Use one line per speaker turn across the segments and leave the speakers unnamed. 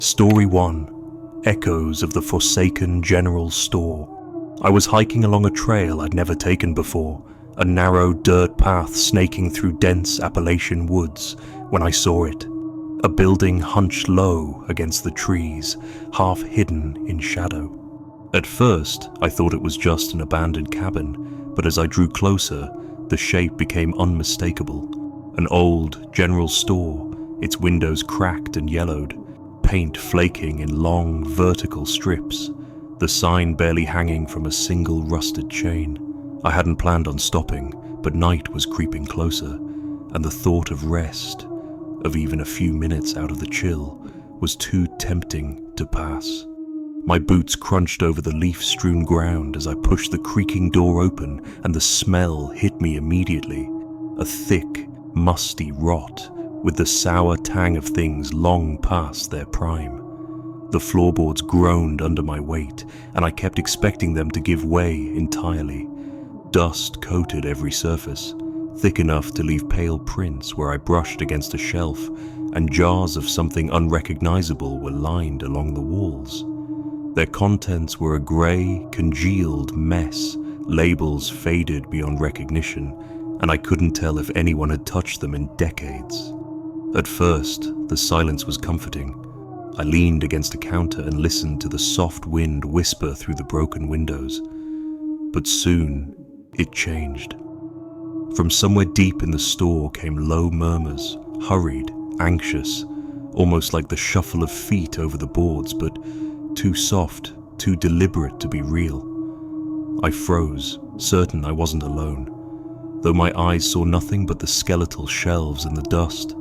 Story 1. Echoes of the Forsaken General Store. I was hiking along a trail I'd never taken before, a narrow dirt path snaking through dense Appalachian woods, when I saw it. A building hunched low against the trees, half hidden in shadow. At first, I thought it was just an abandoned cabin, but as I drew closer, the shape became unmistakable. An old general store, its windows cracked and yellowed, paint flaking in long, vertical strips, the sign barely hanging from a single rusted chain. I hadn't planned on stopping, but night was creeping closer, and the thought of rest, of even a few minutes out of the chill, was too tempting to pass. My boots crunched over the leaf-strewn ground as I pushed the creaking door open, and the smell hit me immediately. A thick, musty rot, with the sour tang of things long past their prime. The floorboards groaned under my weight, and I kept expecting them to give way entirely. Dust coated every surface, thick enough to leave pale prints where I brushed against a shelf, and jars of something unrecognizable were lined along the walls. Their contents were a grey, congealed mess, labels faded beyond recognition, and I couldn't tell if anyone had touched them in decades. At first, the silence was comforting. I leaned against a counter and listened to the soft wind whisper through the broken windows. But soon, it changed. From somewhere deep in the store came low murmurs, hurried, anxious, almost like the shuffle of feet over the boards, but too soft, too deliberate to be real. I froze, certain I wasn't alone, though my eyes saw nothing but the skeletal shelves and the dust.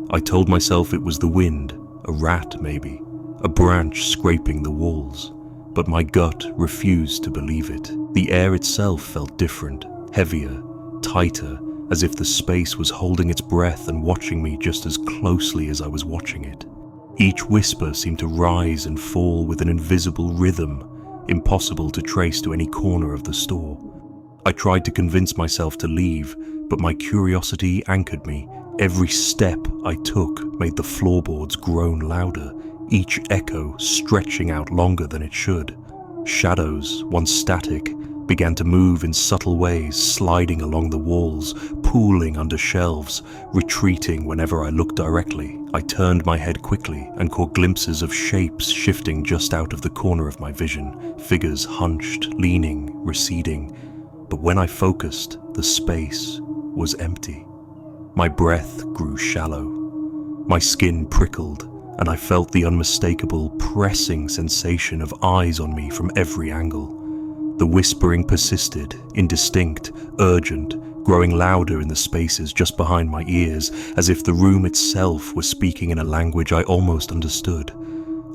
I told myself it was the wind, a rat maybe, a branch scraping the walls, but my gut refused to believe it. The air itself felt different, heavier, tighter, as if the space was holding its breath and watching me just as closely as I was watching it. Each whisper seemed to rise and fall with an invisible rhythm, impossible to trace to any corner of the store. I tried to convince myself to leave, but my curiosity anchored me. Every step I took made the floorboards groan louder, each echo stretching out longer than it should. Shadows, once static, began to move in subtle ways, sliding along the walls, pooling under shelves, retreating whenever I looked directly. I turned my head quickly and caught glimpses of shapes shifting just out of the corner of my vision, figures hunched, leaning, receding. But when I focused, the space was empty. My breath grew shallow. My skin prickled, and I felt the unmistakable pressing sensation of eyes on me from every angle. The whispering persisted, indistinct, urgent, growing louder in the spaces just behind my ears, as if the room itself was speaking in a language I almost understood.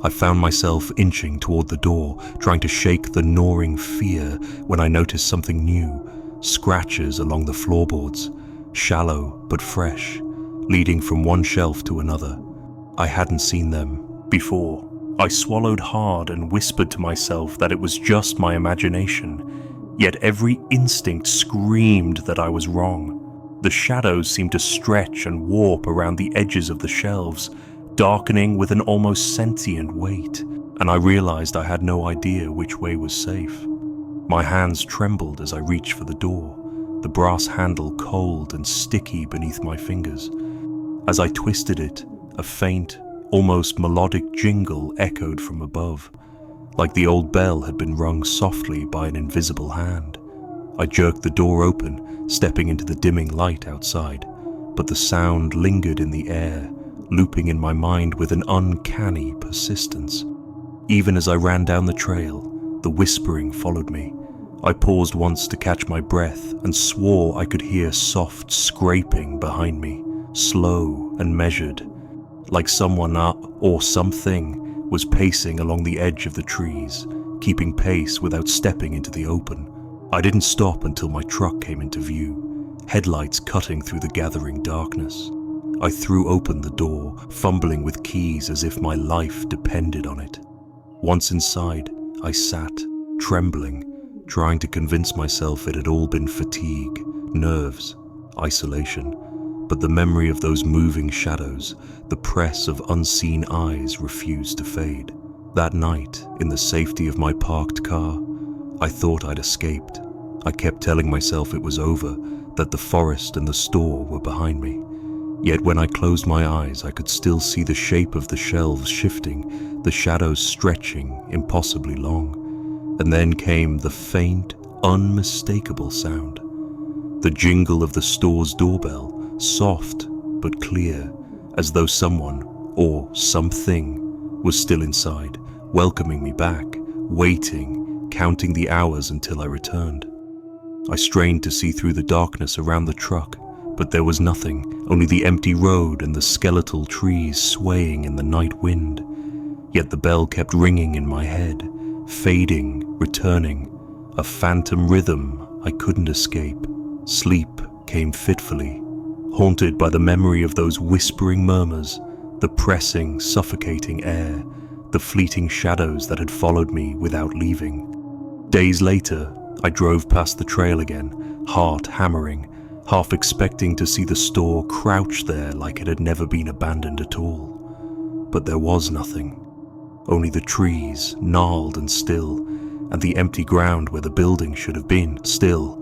I found myself inching toward the door, trying to shake the gnawing fear, when I noticed something new, scratches along the floorboards, shallow but fresh, leading from one shelf to another. I hadn't seen them before. I swallowed hard and whispered to myself that it was just my imagination, yet every instinct screamed that I was wrong. The shadows seemed to stretch and warp around the edges of the shelves, darkening with an almost sentient weight, and I realized I had no idea which way was safe. My hands trembled as I reached for the door, the brass handle cold and sticky beneath my fingers. As I twisted it, a faint, almost melodic jingle echoed from above, like the old bell had been rung softly by an invisible hand. I jerked the door open, stepping into the dimming light outside, but the sound lingered in the air, looping in my mind with an uncanny persistence. Even as I ran down the trail, the whispering followed me. I paused once to catch my breath and swore I could hear soft scraping behind me, slow and measured, like someone or something was pacing along the edge of the trees, keeping pace without stepping into the open. I didn't stop until my truck came into view, headlights cutting through the gathering darkness. I threw open the door, fumbling with keys as if my life depended on it. Once inside, I sat, trembling, trying to convince myself it had all been fatigue, nerves, isolation. but the memory of those moving shadows, the press of unseen eyes refused to fade. That night, in the safety of my parked car, I thought I'd escaped. I kept telling myself it was over, that the forest and the store were behind me. Yet when I closed my eyes, I could still see the shape of the shelves shifting, the shadows stretching impossibly long. And then came the faint, unmistakable sound. The jingle of the store's doorbell, soft but clear, as though someone, or something, was still inside, welcoming me back, waiting, counting the hours until I returned. I strained to see through the darkness around the truck, but there was nothing, only the empty road and the skeletal trees swaying in the night wind. Yet the bell kept ringing in my head, fading, returning, a phantom rhythm I couldn't escape. Sleep came fitfully, haunted by the memory of those whispering murmurs, the pressing, suffocating air, the fleeting shadows that had followed me without leaving. Days later, I drove past the trail again, heart hammering, half expecting to see the store crouched there like it had never been abandoned at all. But there was nothing, only the trees, gnarled and still, and the empty ground where the building should have been. Still,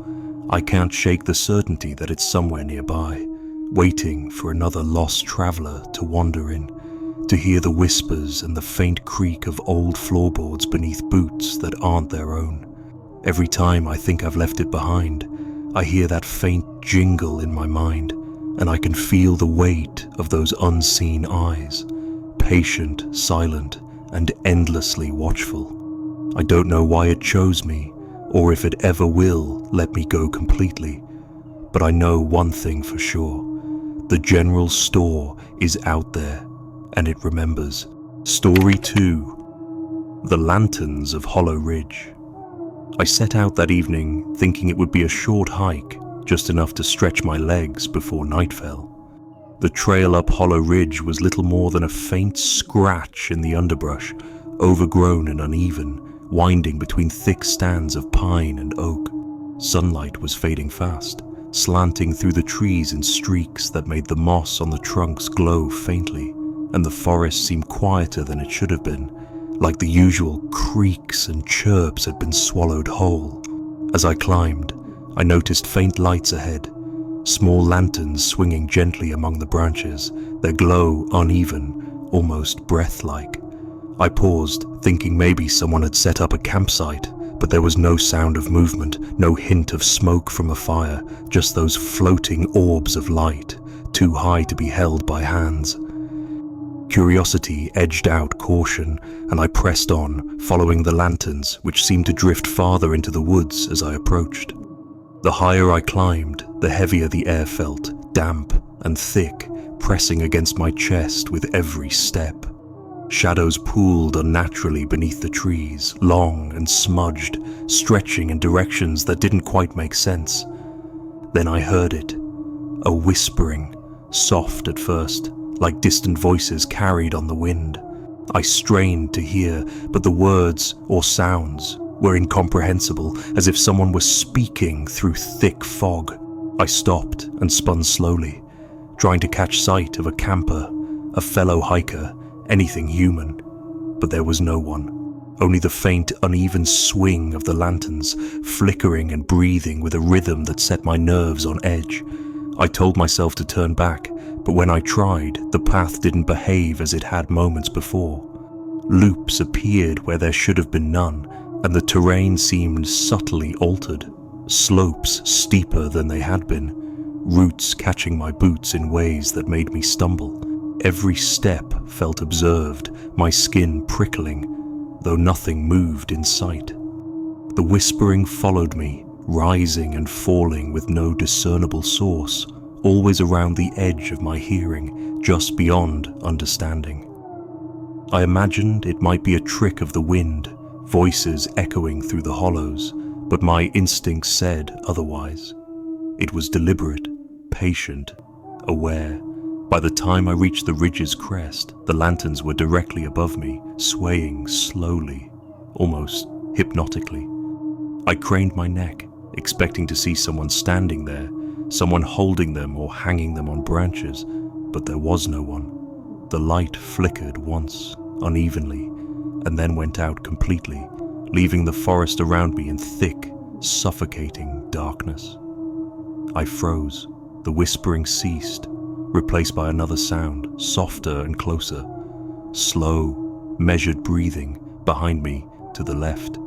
I can't shake the certainty that it's somewhere nearby, waiting for another lost traveler to wander in, to hear the whispers and the faint creak of old floorboards beneath boots that aren't their own. Every time I think I've left it behind, I hear that faint jingle in my mind, and I can feel the weight of those unseen eyes, patient, silent, and endlessly watchful. I don't know why it chose me, or if it ever will let me go completely, but I know one thing for sure. The general store is out there, and it remembers. Story 2. The Lanterns of Hollow Ridge. I set out that evening thinking it would be a short hike, just enough to stretch my legs before night fell. The trail up Hollow Ridge was little more than a faint scratch in the underbrush, overgrown and uneven, winding between thick stands of pine and oak. Sunlight was fading fast, slanting through the trees in streaks that made the moss on the trunks glow faintly, and the forest seemed quieter than it should have been, like the usual creaks and chirps had been swallowed whole. As I climbed, I noticed faint lights ahead, small lanterns swinging gently among the branches, their glow uneven, almost breath-like. I paused, thinking maybe someone had set up a campsite, but there was no sound of movement, no hint of smoke from a fire, just those floating orbs of light, too high to be held by hands. Curiosity edged out caution, and I pressed on, following the lanterns, which seemed to drift farther into the woods as I approached. The higher I climbed, the heavier the air felt, damp and thick, pressing against my chest with every step. Shadows pooled unnaturally beneath the trees, long and smudged, stretching in directions that didn't quite make sense. Then I heard it, a whispering, soft at first, like distant voices carried on the wind. I strained to hear, but the words or sounds were incomprehensible, as if someone were speaking through thick fog. I stopped and spun slowly, trying to catch sight of a camper, a fellow hiker, anything human. But there was no one, only the faint, uneven swing of the lanterns, flickering and breathing with a rhythm that set my nerves on edge. I told myself to turn back, but when I tried, the path didn't behave as it had moments before. Loops appeared where there should have been none, and the terrain seemed subtly altered. Slopes steeper than they had been, roots catching my boots in ways that made me stumble. Every step felt observed, my skin prickling, though nothing moved in sight. The whispering followed me, rising and falling with no discernible source, always around the edge of my hearing, just beyond understanding. I imagined it might be a trick of the wind, voices echoing through the hollows, but my instincts said otherwise. It was deliberate, patient, aware. By the time I reached the ridge's crest, the lanterns were directly above me, swaying slowly, almost hypnotically. I craned my neck, expecting to see someone standing there, someone holding them or hanging them on branches, but there was no one. The light flickered once, unevenly, and then went out completely, leaving the forest around me in thick, suffocating darkness. I froze. The whispering ceased, replaced by another sound, softer and closer. Slow, measured breathing behind me to the left,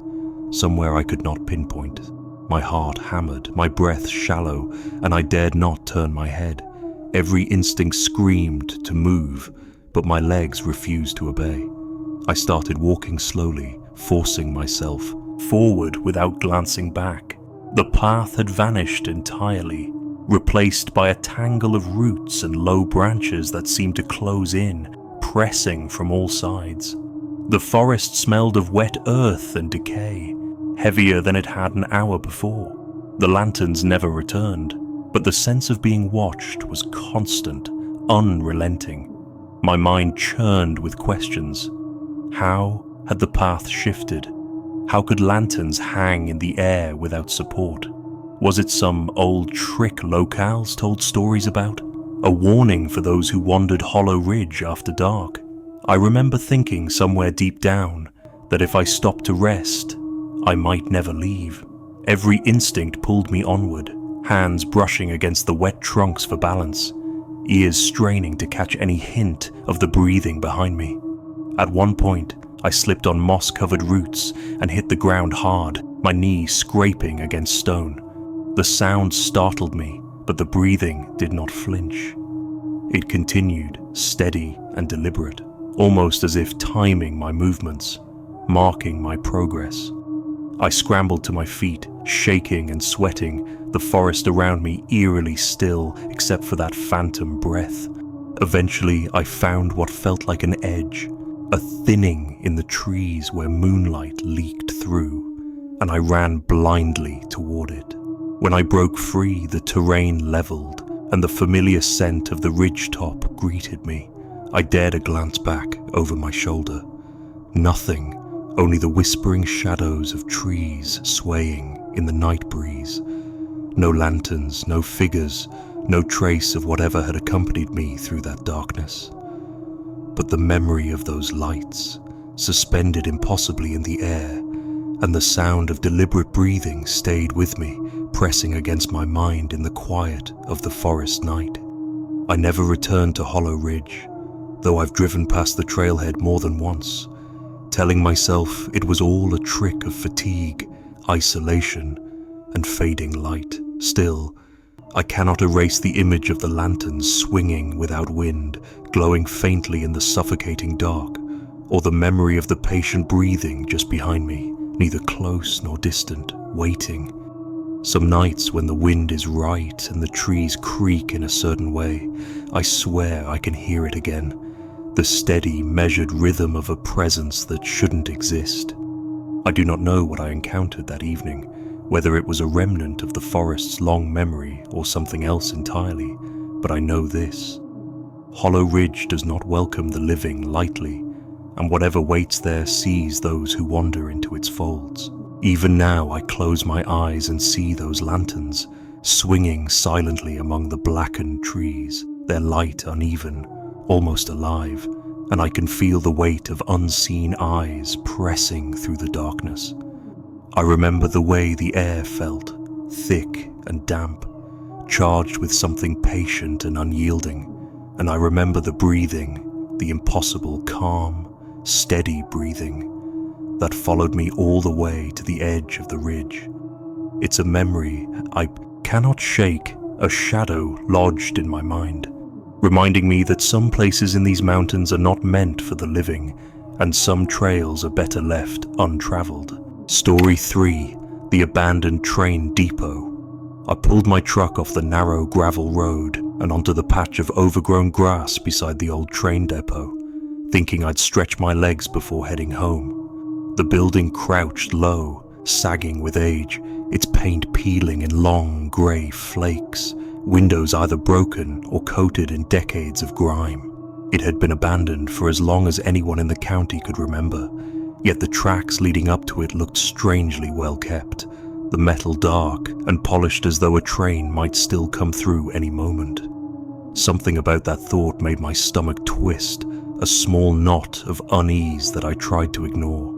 somewhere I could not pinpoint. My heart hammered, my breath shallow, and I dared not turn my head. Every instinct screamed to move, but my legs refused to obey. I started walking slowly, forcing myself forward without glancing back. The path had vanished entirely, replaced by a tangle of roots and low branches that seemed to close in, pressing from all sides. The forest smelled of wet earth and decay, heavier than it had an hour before. The lanterns never returned, but the sense of being watched was constant, unrelenting. My mind churned with questions. How had the path shifted? How could lanterns hang in the air without support? Was it some old trick locales told stories about? A warning for those who wandered Hollow Ridge after dark? I remember thinking somewhere deep down that if I stopped to rest, I might never leave. Every instinct pulled me onward, hands brushing against the wet trunks for balance, ears straining to catch any hint of the breathing behind me. At one point, I slipped on moss-covered roots and hit the ground hard, my knee scraping against stone. The sound startled me, but the breathing did not flinch. It continued, steady and deliberate, almost as if timing my movements, marking my progress. I scrambled to my feet, shaking and sweating, the forest around me eerily still except for that phantom breath. Eventually, I found what felt like an edge, a thinning in the trees where moonlight leaked through, and I ran blindly toward it. When I broke free, the terrain leveled, and the familiar scent of the ridgetop greeted me. I dared a glance back over my shoulder. Nothing, only the whispering shadows of trees swaying in the night breeze. No lanterns, no figures, no trace of whatever had accompanied me through that darkness. But the memory of those lights, suspended impossibly in the air, and the sound of deliberate breathing stayed with me, pressing against my mind in the quiet of the forest night. I never returned to Hollow Ridge, though I've driven past the trailhead more than once, telling myself it was all a trick of fatigue, isolation, and fading light. Still, I cannot erase the image of the lanterns swinging without wind, glowing faintly in the suffocating dark, or the memory of the patient breathing just behind me, neither close nor distant, waiting. Some nights when the wind is right and the trees creak in a certain way, I swear I can hear it again, the steady, measured rhythm of a presence that shouldn't exist. I do not know what I encountered that evening, whether it was a remnant of the forest's long memory or something else entirely, but I know this. Hollow Ridge does not welcome the living lightly, and whatever waits there sees those who wander into its folds. Even now I close my eyes and see those lanterns, swinging silently among the blackened trees, their light uneven, almost alive, and I can feel the weight of unseen eyes pressing through the darkness. I remember the way the air felt, thick and damp, charged with something patient and unyielding, and I remember the breathing, the impossible, calm, steady breathing that followed me all the way to the edge of the ridge. It's a memory I cannot shake, a shadow lodged in my mind, reminding me that some places in these mountains are not meant for the living, and some trails are better left untraveled. Story 3, The Abandoned Train Depot. I pulled my truck off the narrow gravel road and onto the patch of overgrown grass beside the old train depot, thinking I'd stretch my legs before heading home. The building crouched low, sagging with age, its paint peeling in long grey flakes, windows either broken or coated in decades of grime. It had been abandoned for as long as anyone in the county could remember, yet the tracks leading up to it looked strangely well kept, the metal dark and polished as though a train might still come through any moment. Something about that thought made my stomach twist, a small knot of unease that I tried to ignore.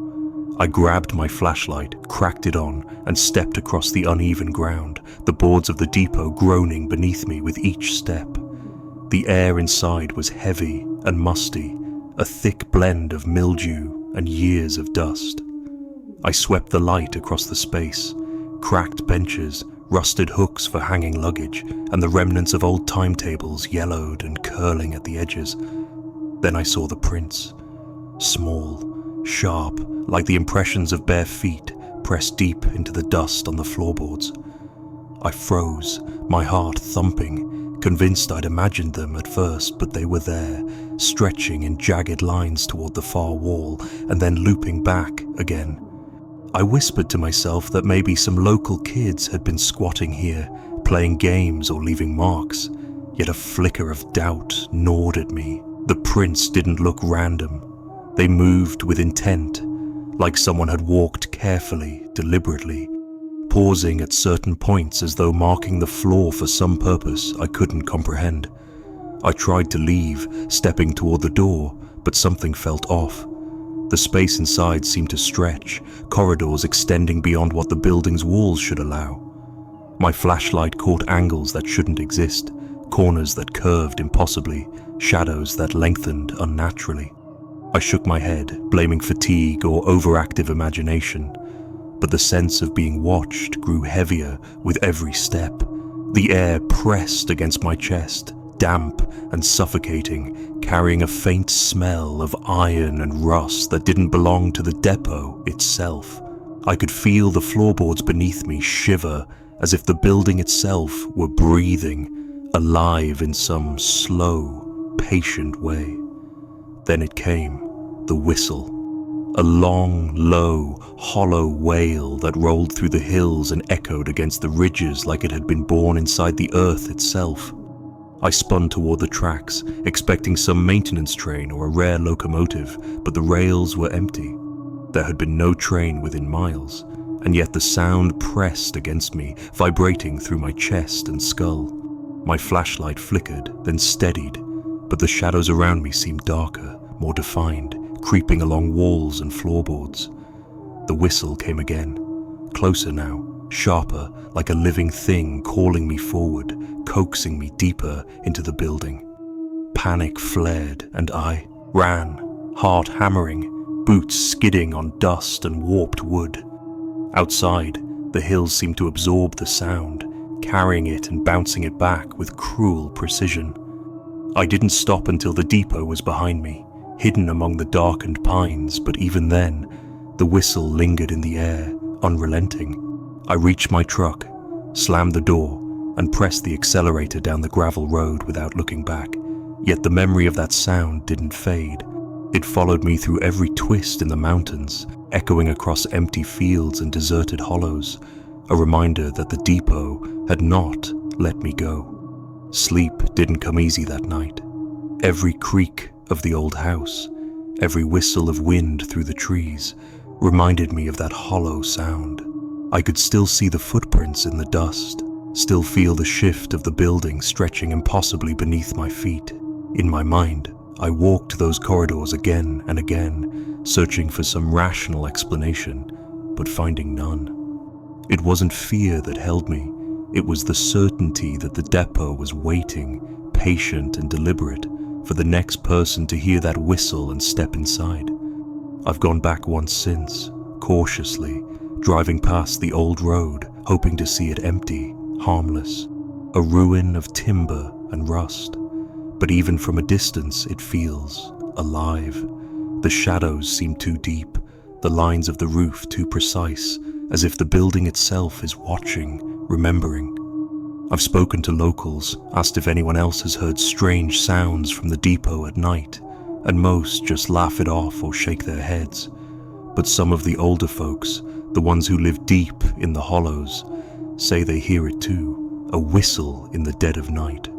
I grabbed my flashlight, cracked it on, and stepped across the uneven ground, the boards of the depot groaning beneath me with each step. The air inside was heavy and musty, a thick blend of mildew and years of dust. I swept the light across the space, cracked benches, rusted hooks for hanging luggage, and the remnants of old timetables yellowed and curling at the edges. Then I saw the prints, small, sharp, like the impressions of bare feet pressed deep into the dust on the floorboards. I froze, my heart thumping, convinced I'd imagined them at first, but they were there, stretching in jagged lines toward the far wall, and then looping back again. I whispered to myself that maybe some local kids had been squatting here, playing games or leaving marks, yet a flicker of doubt gnawed at me. The prints didn't look random. They moved with intent, like someone had walked carefully, deliberately, pausing at certain points as though marking the floor for some purpose I couldn't comprehend. I tried to leave, stepping toward the door, but something felt off. The space inside seemed to stretch, corridors extending beyond what the building's walls should allow. My flashlight caught angles that shouldn't exist, corners that curved impossibly, shadows that lengthened unnaturally. I shook my head, blaming fatigue or overactive imagination, but the sense of being watched grew heavier with every step. The air pressed against my chest, damp and suffocating, carrying a faint smell of iron and rust that didn't belong to the depot itself. I could feel the floorboards beneath me shiver, as if the building itself were breathing, alive in some slow, patient way. Then it came, the whistle. A long, low, hollow wail that rolled through the hills and echoed against the ridges like it had been born inside the earth itself. I spun toward the tracks, expecting some maintenance train or a rare locomotive, but the rails were empty. There had been no train within miles, and yet the sound pressed against me, vibrating through my chest and skull. My flashlight flickered, then steadied, but the shadows around me seemed darker, more defined, creeping along walls and floorboards. The whistle came again, closer now, sharper, like a living thing calling me forward, coaxing me deeper into the building. Panic flared, and I ran, heart hammering, boots skidding on dust and warped wood. Outside, the hills seemed to absorb the sound, carrying it and bouncing it back with cruel precision. I didn't stop until the depot was behind me, hidden among the darkened pines, but even then, the whistle lingered in the air, unrelenting. I reached my truck, slammed the door, and pressed the accelerator down the gravel road without looking back. Yet the memory of that sound didn't fade. It followed me through every twist in the mountains, echoing across empty fields and deserted hollows, a reminder that the depot had not let me go. Sleep didn't come easy that night. Every creak of the old house, every whistle of wind through the trees, reminded me of that hollow sound. I could still see the footprints in the dust, still feel the shift of the building stretching impossibly beneath my feet. In my mind, I walked those corridors again and again, searching for some rational explanation, but finding none. It wasn't fear that held me, it was the certainty that the depot was waiting, patient and deliberate, for the next person to hear that whistle and step inside. I've gone back once since, cautiously, driving past the old road, hoping to see it empty, harmless, a ruin of timber and rust. But even from a distance, it feels alive. The shadows seem too deep, the lines of the roof too precise, as if the building itself is watching, remembering. I've spoken to locals, asked if anyone else has heard strange sounds from the depot at night, and most just laugh it off or shake their heads. But some of the older folks, the ones who live deep in the hollows, say they hear it too, a whistle in the dead of night,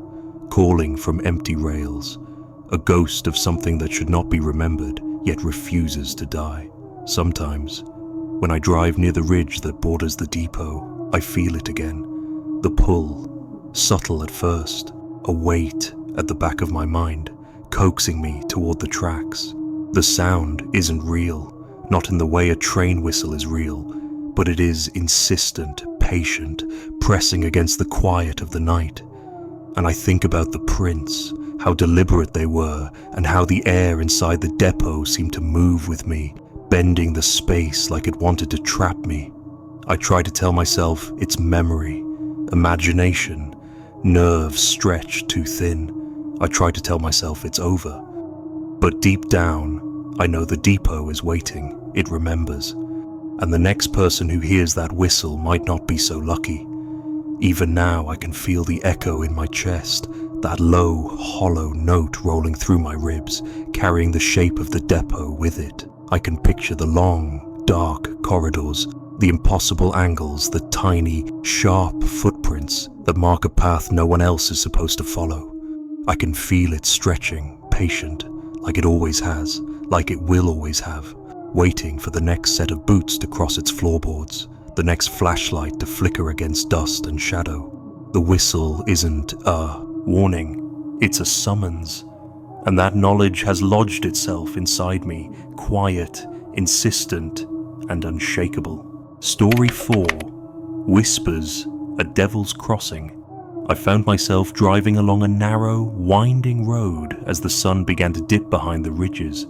calling from empty rails, a ghost of something that should not be remembered, yet refuses to die. Sometimes, When I drive near the ridge that borders the depot, I feel it again. The pull, subtle at first, a weight at the back of my mind, coaxing me toward the tracks. The sound isn't real, not in the way a train whistle is real, but it is insistent, patient, pressing against the quiet of the night. And I think about the prints, how deliberate they were, and how the air inside the depot seemed to move with me, bending the space like it wanted to trap me. I try to tell myself it's memory, imagination, nerves stretched too thin. I try to tell myself it's over. But deep down, I know the depot is waiting, it remembers. And the next person who hears that whistle might not be so lucky. Even now I can feel the echo in my chest, that low, hollow note rolling through my ribs, carrying the shape of the depot with it. I can picture the long, dark corridors, the impossible angles, the tiny, sharp footprints that mark a path no one else is supposed to follow. I can feel it stretching, patient, like it always has, like it will always have, waiting for the next set of boots to cross its floorboards, the next flashlight to flicker against dust and shadow. The whistle isn't a warning, it's a summons. And that knowledge has lodged itself inside me, quiet, insistent, and unshakable. Story 4. Whispers, a Devil's Crossing. I found myself driving along a narrow, winding road as the sun began to dip behind the ridges,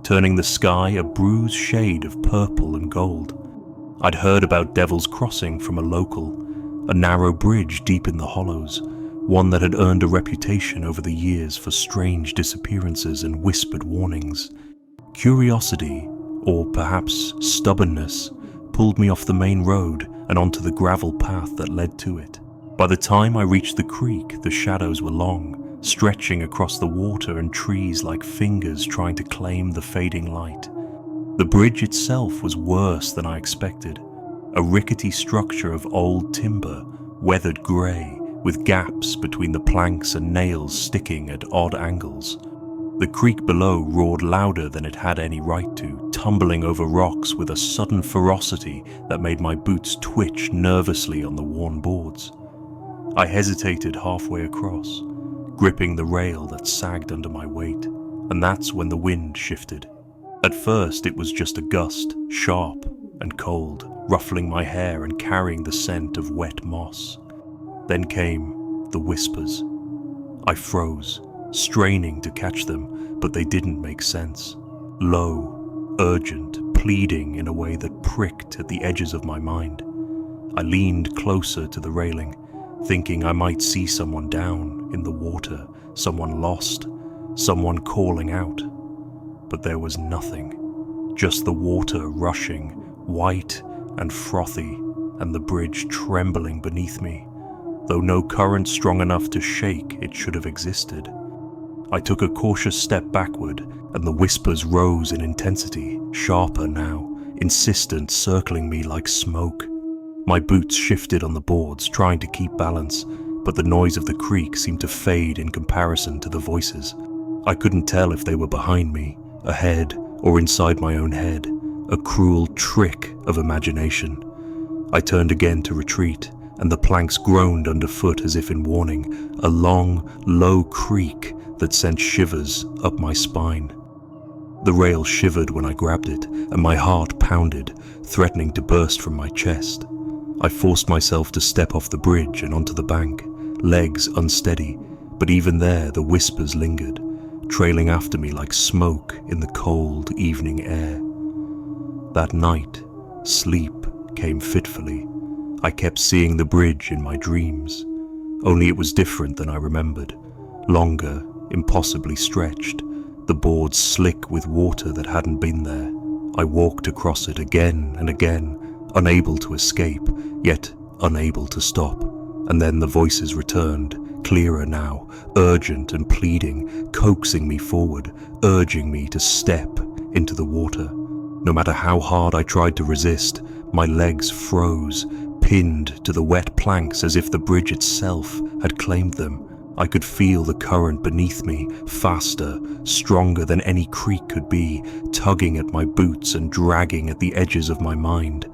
turning the sky a bruised shade of purple and gold. I'd heard about Devil's Crossing from a local, a narrow bridge deep in the hollows, one that had earned a reputation over the years for strange disappearances and whispered warnings. Curiosity, or perhaps stubbornness, pulled me off the main road and onto the gravel path that led to it. By the time I reached the creek, the shadows were long, stretching across the water and trees like fingers trying to claim the fading light. The bridge itself was worse than I expected, a rickety structure of old timber, weathered grey, with gaps between the planks and nails sticking at odd angles. The creek below roared louder than it had any right to, tumbling over rocks with a sudden ferocity that made my boots twitch nervously on the worn boards. I hesitated halfway across, gripping the rail that sagged under my weight, and that's when the wind shifted. At first it was just a gust, sharp and cold, ruffling my hair and carrying the scent of wet moss. Then came the whispers. I froze, straining to catch them, but they didn't make sense. Low, urgent, pleading in a way that pricked at the edges of my mind. I leaned closer to the railing, thinking I might see someone down in the water, someone lost, someone calling out. But there was nothing, just the water rushing, white and frothy, and the bridge trembling beneath me, though no current strong enough to shake it should have existed. I took a cautious step backward, and the whispers rose in intensity, sharper now, insistent, circling me like smoke. My boots shifted on the boards, trying to keep balance, but the noise of the creek seemed to fade in comparison to the voices. I couldn't tell if they were behind me, ahead, or inside my own head, a cruel trick of imagination. I turned again to retreat, and the planks groaned underfoot as if in warning, a long, low creak that sent shivers up my spine. The rail shivered when I grabbed it, and my heart pounded, threatening to burst from my chest. I forced myself to step off the bridge and onto the bank, legs unsteady, but even there the whispers lingered, trailing after me like smoke in the cold evening air. That night, sleep came fitfully. I kept seeing the bridge in my dreams, only it was different than I remembered. Longer, impossibly stretched, the boards slick with water that hadn't been there. I walked across it again and again, unable to escape, yet unable to stop. And then the voices returned, clearer now, urgent and pleading, coaxing me forward, urging me to step into the water. No matter how hard I tried to resist, my legs froze, pinned to the wet planks as if the bridge itself had claimed them. I could feel the current beneath me, faster, stronger than any creek could be, tugging at my boots and dragging at the edges of my mind.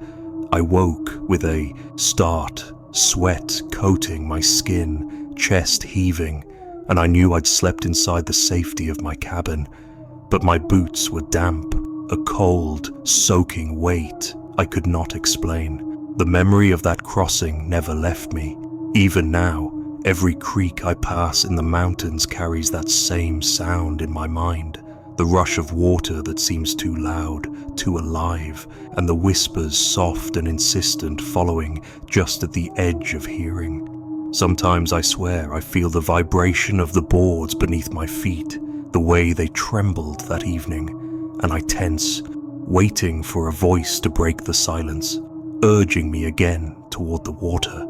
I woke with a start, sweat coating my skin, chest heaving, and I knew I'd slept inside the safety of my cabin. But my boots were damp, a cold, soaking weight I could not explain. The memory of that crossing never left me. Even now, every creek I pass in the mountains carries that same sound in my mind. The rush of water that seems too loud, too alive, and the whispers soft and insistent following just at the edge of hearing. Sometimes I swear I feel the vibration of the boards beneath my feet, the way they trembled that evening, and I tense, waiting for a voice to break the silence, urging me again toward the water.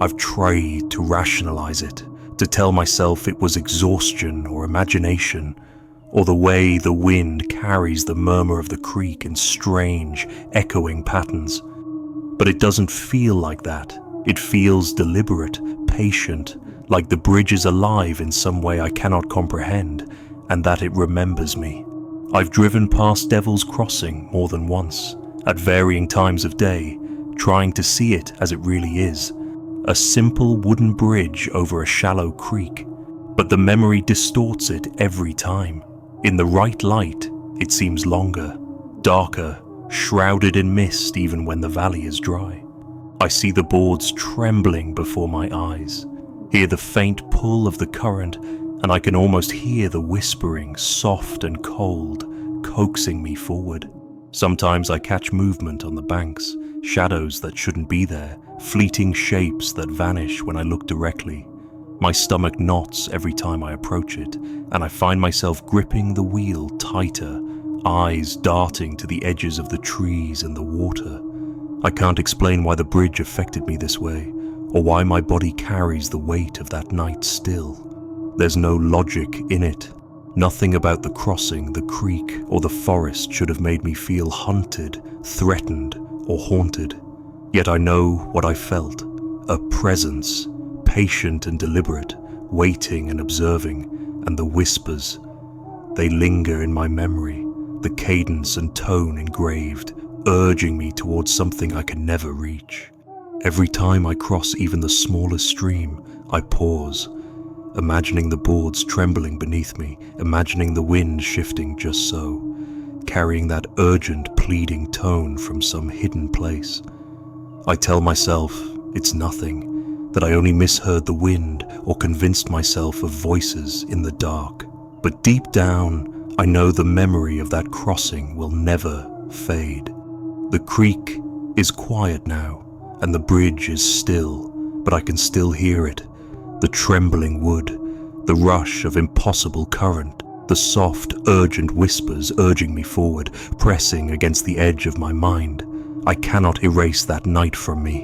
I've tried to rationalize it, to tell myself it was exhaustion or imagination, or the way the wind carries the murmur of the creek in strange, echoing patterns. But it doesn't feel like that. It feels deliberate, patient, like the bridge is alive in some way I cannot comprehend, and that it remembers me. I've driven past Devil's Crossing more than once, at varying times of day, trying to see it as it really is. A simple wooden bridge over a shallow creek, but the memory distorts it every time. In the right light, it seems longer, darker, shrouded in mist even when the valley is dry. I see the boards trembling before my eyes, hear the faint pull of the current, and I can almost hear the whispering, soft and cold, coaxing me forward. Sometimes I catch movement on the banks, shadows that shouldn't be there, fleeting shapes that vanish when I look directly. My stomach knots every time I approach it, and I find myself gripping the wheel tighter, eyes darting to the edges of the trees and the water. I can't explain why the bridge affected me this way, or why my body carries the weight of that night still. There's no logic in it. Nothing about the crossing, the creek, or the forest should have made me feel hunted, threatened, or haunted. Yet I know what I felt, a presence, patient and deliberate, waiting and observing, and the whispers. They linger in my memory, the cadence and tone engraved, urging me towards something I can never reach. Every time I cross even the smallest stream, I pause, imagining the boards trembling beneath me, imagining the wind shifting just so, carrying that urgent, pleading tone from some hidden place. I tell myself it's nothing, that I only misheard the wind or convinced myself of voices in the dark. But deep down, I know the memory of that crossing will never fade. The creek is quiet now, and the bridge is still, but I can still hear it. The trembling wood, the rush of impossible current, the soft, urgent whispers urging me forward, pressing against the edge of my mind. I cannot erase that night from me,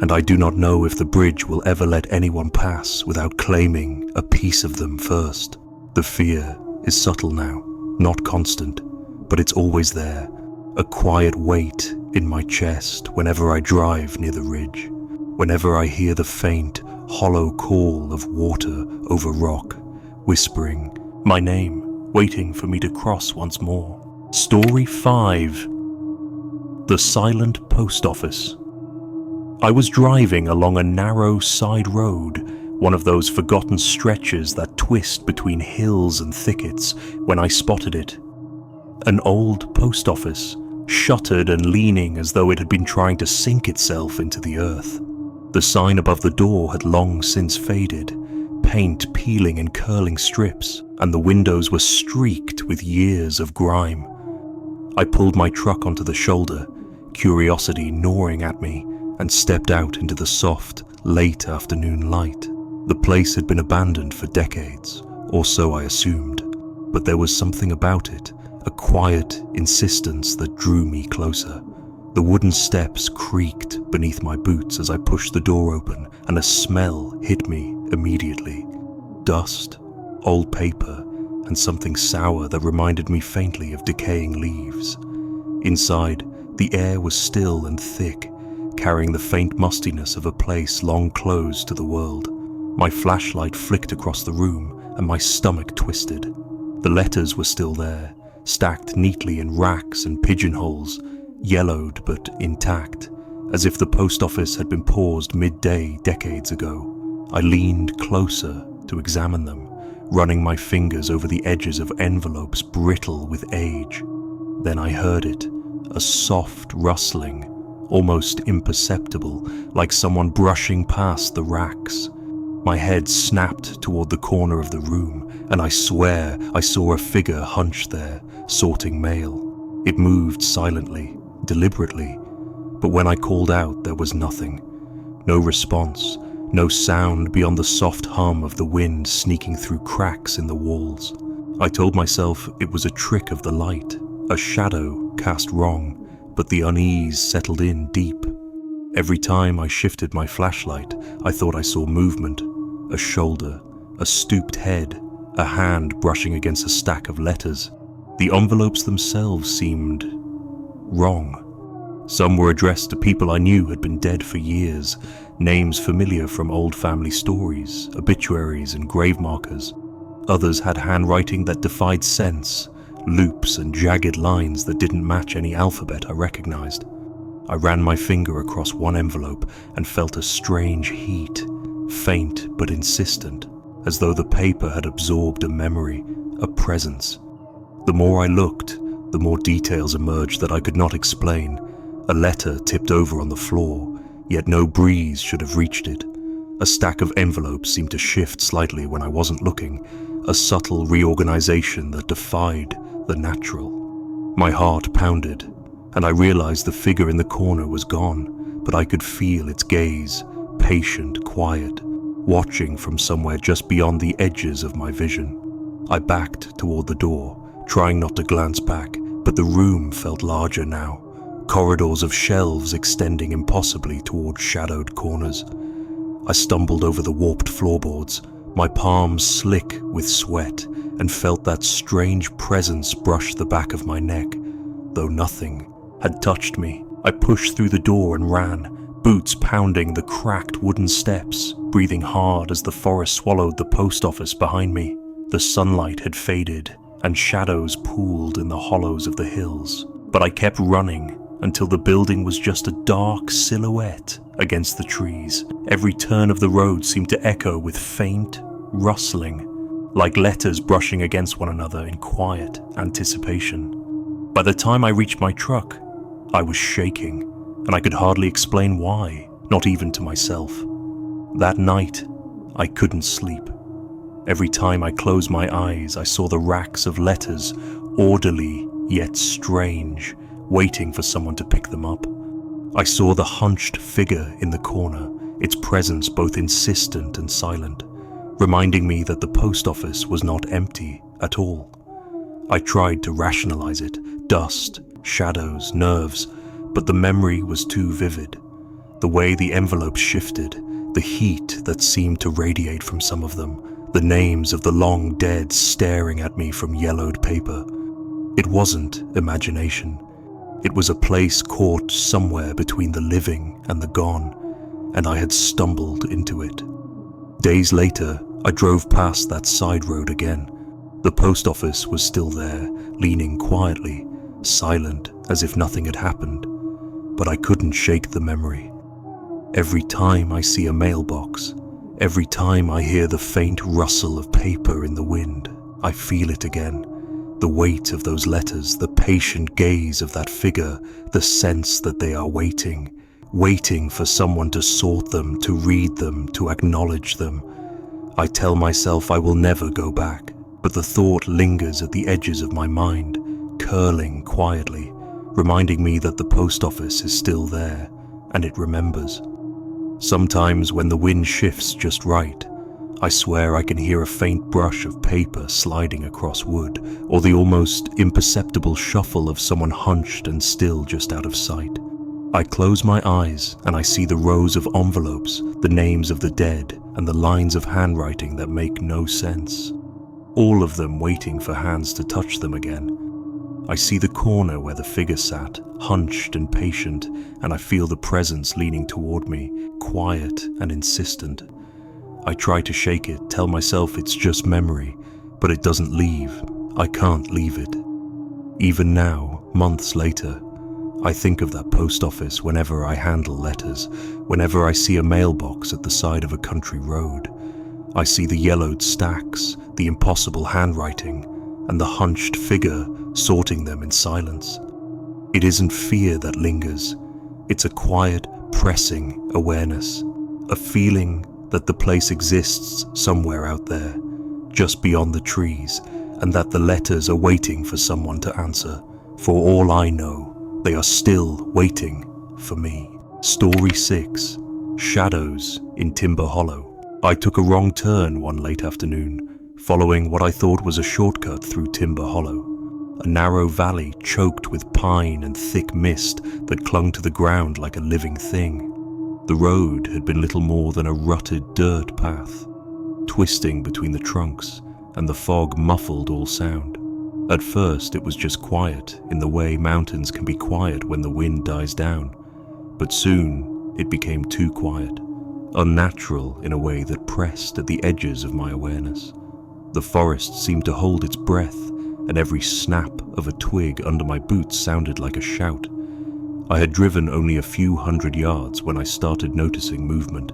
and I do not know if the bridge will ever let anyone pass without claiming a piece of them first. The fear is subtle now, not constant, but it's always there, a quiet weight in my chest whenever I drive near the ridge, whenever I hear the faint, hollow call of water over rock, whispering my name, waiting for me to cross once more. Story 5. The Silent Post Office. I was driving along a narrow side road, one of those forgotten stretches that twist between hills and thickets, when I spotted it. An old post office, shuttered and leaning as though it had been trying to sink itself into the earth. The sign above the door had long since faded, paint peeling in curling strips, and the windows were streaked with years of grime. I pulled my truck onto the shoulder, curiosity gnawing at me, and stepped out into the soft, late afternoon light. The place had been abandoned for decades, or so I assumed, but there was something about it, a quiet insistence that drew me closer. The wooden steps creaked beneath my boots as I pushed the door open, and a smell hit me immediately. Dust, old paper, and something sour that reminded me faintly of decaying leaves. Inside, the air was still and thick, carrying the faint mustiness of a place long closed to the world. My flashlight flicked across the room and my stomach twisted. The letters were still there, stacked neatly in racks and pigeonholes, yellowed but intact, as if the post office had been paused midday decades ago. I leaned closer to examine them, running my fingers over the edges of envelopes brittle with age. Then I heard it, a soft rustling, almost imperceptible, like someone brushing past the racks. My head snapped toward the corner of the room, and I swear I saw a figure hunched there, sorting mail. It moved silently, deliberately, but when I called out, there was nothing. No response, no sound beyond the soft hum of the wind sneaking through cracks in the walls. I told myself it was a trick of the light, a shadow cast wrong, but the unease settled in deep. Every time I shifted my flashlight, I thought I saw movement, a shoulder, a stooped head, a hand brushing against a stack of letters. The envelopes themselves seemed wrong. Some were addressed to people I knew had been dead for years, names familiar from old family stories, obituaries and grave markers. Others had handwriting that defied sense, loops and jagged lines that didn't match any alphabet I recognized. I ran my finger across one envelope and felt a strange heat, faint but insistent, as though the paper had absorbed a memory, a presence. The more I looked, the more details emerged that I could not explain. A letter tipped over on the floor, yet no breeze should have reached it. A stack of envelopes seemed to shift slightly when I wasn't looking, a subtle reorganization that defied the natural. My heart pounded, and I realized the figure in the corner was gone, but I could feel its gaze, patient, quiet, watching from somewhere just beyond the edges of my vision. I backed toward the door, trying not to glance back, but the room felt larger now, corridors of shelves extending impossibly toward shadowed corners. I stumbled over the warped floorboards, my palms slick with sweat, and felt that strange presence brush the back of my neck, though nothing had touched me. I pushed through the door and ran, boots pounding the cracked wooden steps, breathing hard as the forest swallowed the post office behind me. The sunlight had faded, and shadows pooled in the hollows of the hills, but I kept running until the building was just a dark silhouette against the trees. Every turn of the road seemed to echo with faint rustling, like letters brushing against one another in quiet anticipation. By the time I reached my truck, I was shaking, and I could hardly explain why, not even to myself. That night, I couldn't sleep. Every time I closed my eyes, I saw the racks of letters, orderly yet strange, waiting for someone to pick them up. I saw the hunched figure in the corner, its presence both insistent and silent, reminding me that the post office was not empty at all. I tried to rationalize it, dust, shadows, nerves, but the memory was too vivid. The way the envelopes shifted, the heat that seemed to radiate from some of them, the names of the long dead staring at me from yellowed paper. It wasn't imagination. It was a place caught somewhere between the living and the gone, and I had stumbled into it. Days later, I drove past that side road again. The post office was still there, leaning quietly, silent as if nothing had happened, but I couldn't shake the memory. Every time I see a mailbox, every time I hear the faint rustle of paper in the wind, I feel it again. The weight of those letters, the patient gaze of that figure, the sense that they are waiting for someone to sort them, to read them, to acknowledge them. I tell myself I will never go back, but the thought lingers at the edges of my mind, curling quietly, reminding me that the post office is still there, and it remembers. Sometimes when the wind shifts just right, I swear I can hear a faint brush of paper sliding across wood, or the almost imperceptible shuffle of someone hunched and still just out of sight. I close my eyes and I see the rows of envelopes, the names of the dead, and the lines of handwriting that make no sense. All of them waiting for hands to touch them again. I see the corner where the figure sat, hunched and patient, and I feel the presence leaning toward me, quiet and insistent. I try to shake it, tell myself it's just memory, but it doesn't leave. I can't leave it. Even now, months later, I think of that post office whenever I handle letters, whenever I see a mailbox at the side of a country road. I see the yellowed stacks, the impossible handwriting, and the hunched figure sorting them in silence. It isn't fear that lingers. It's a quiet, pressing awareness, a feeling that the place exists somewhere out there, just beyond the trees, and that the letters are waiting for someone to answer. For all I know, they are still waiting for me. Story 6. Shadows in Timber Hollow. I took a wrong turn one late afternoon, following what I thought was a shortcut through Timber Hollow, a narrow valley choked with pine and thick mist that clung to the ground like a living thing. The road had been little more than a rutted dirt path, twisting between the trunks, and the fog muffled all sound. At first it was just quiet, in the way mountains can be quiet when the wind dies down, but soon it became too quiet. Unnatural in a way that pressed at the edges of my awareness. The forest seemed to hold its breath, and every snap of a twig under my boots sounded like a shout. I had driven only a few hundred yards when I started noticing movement,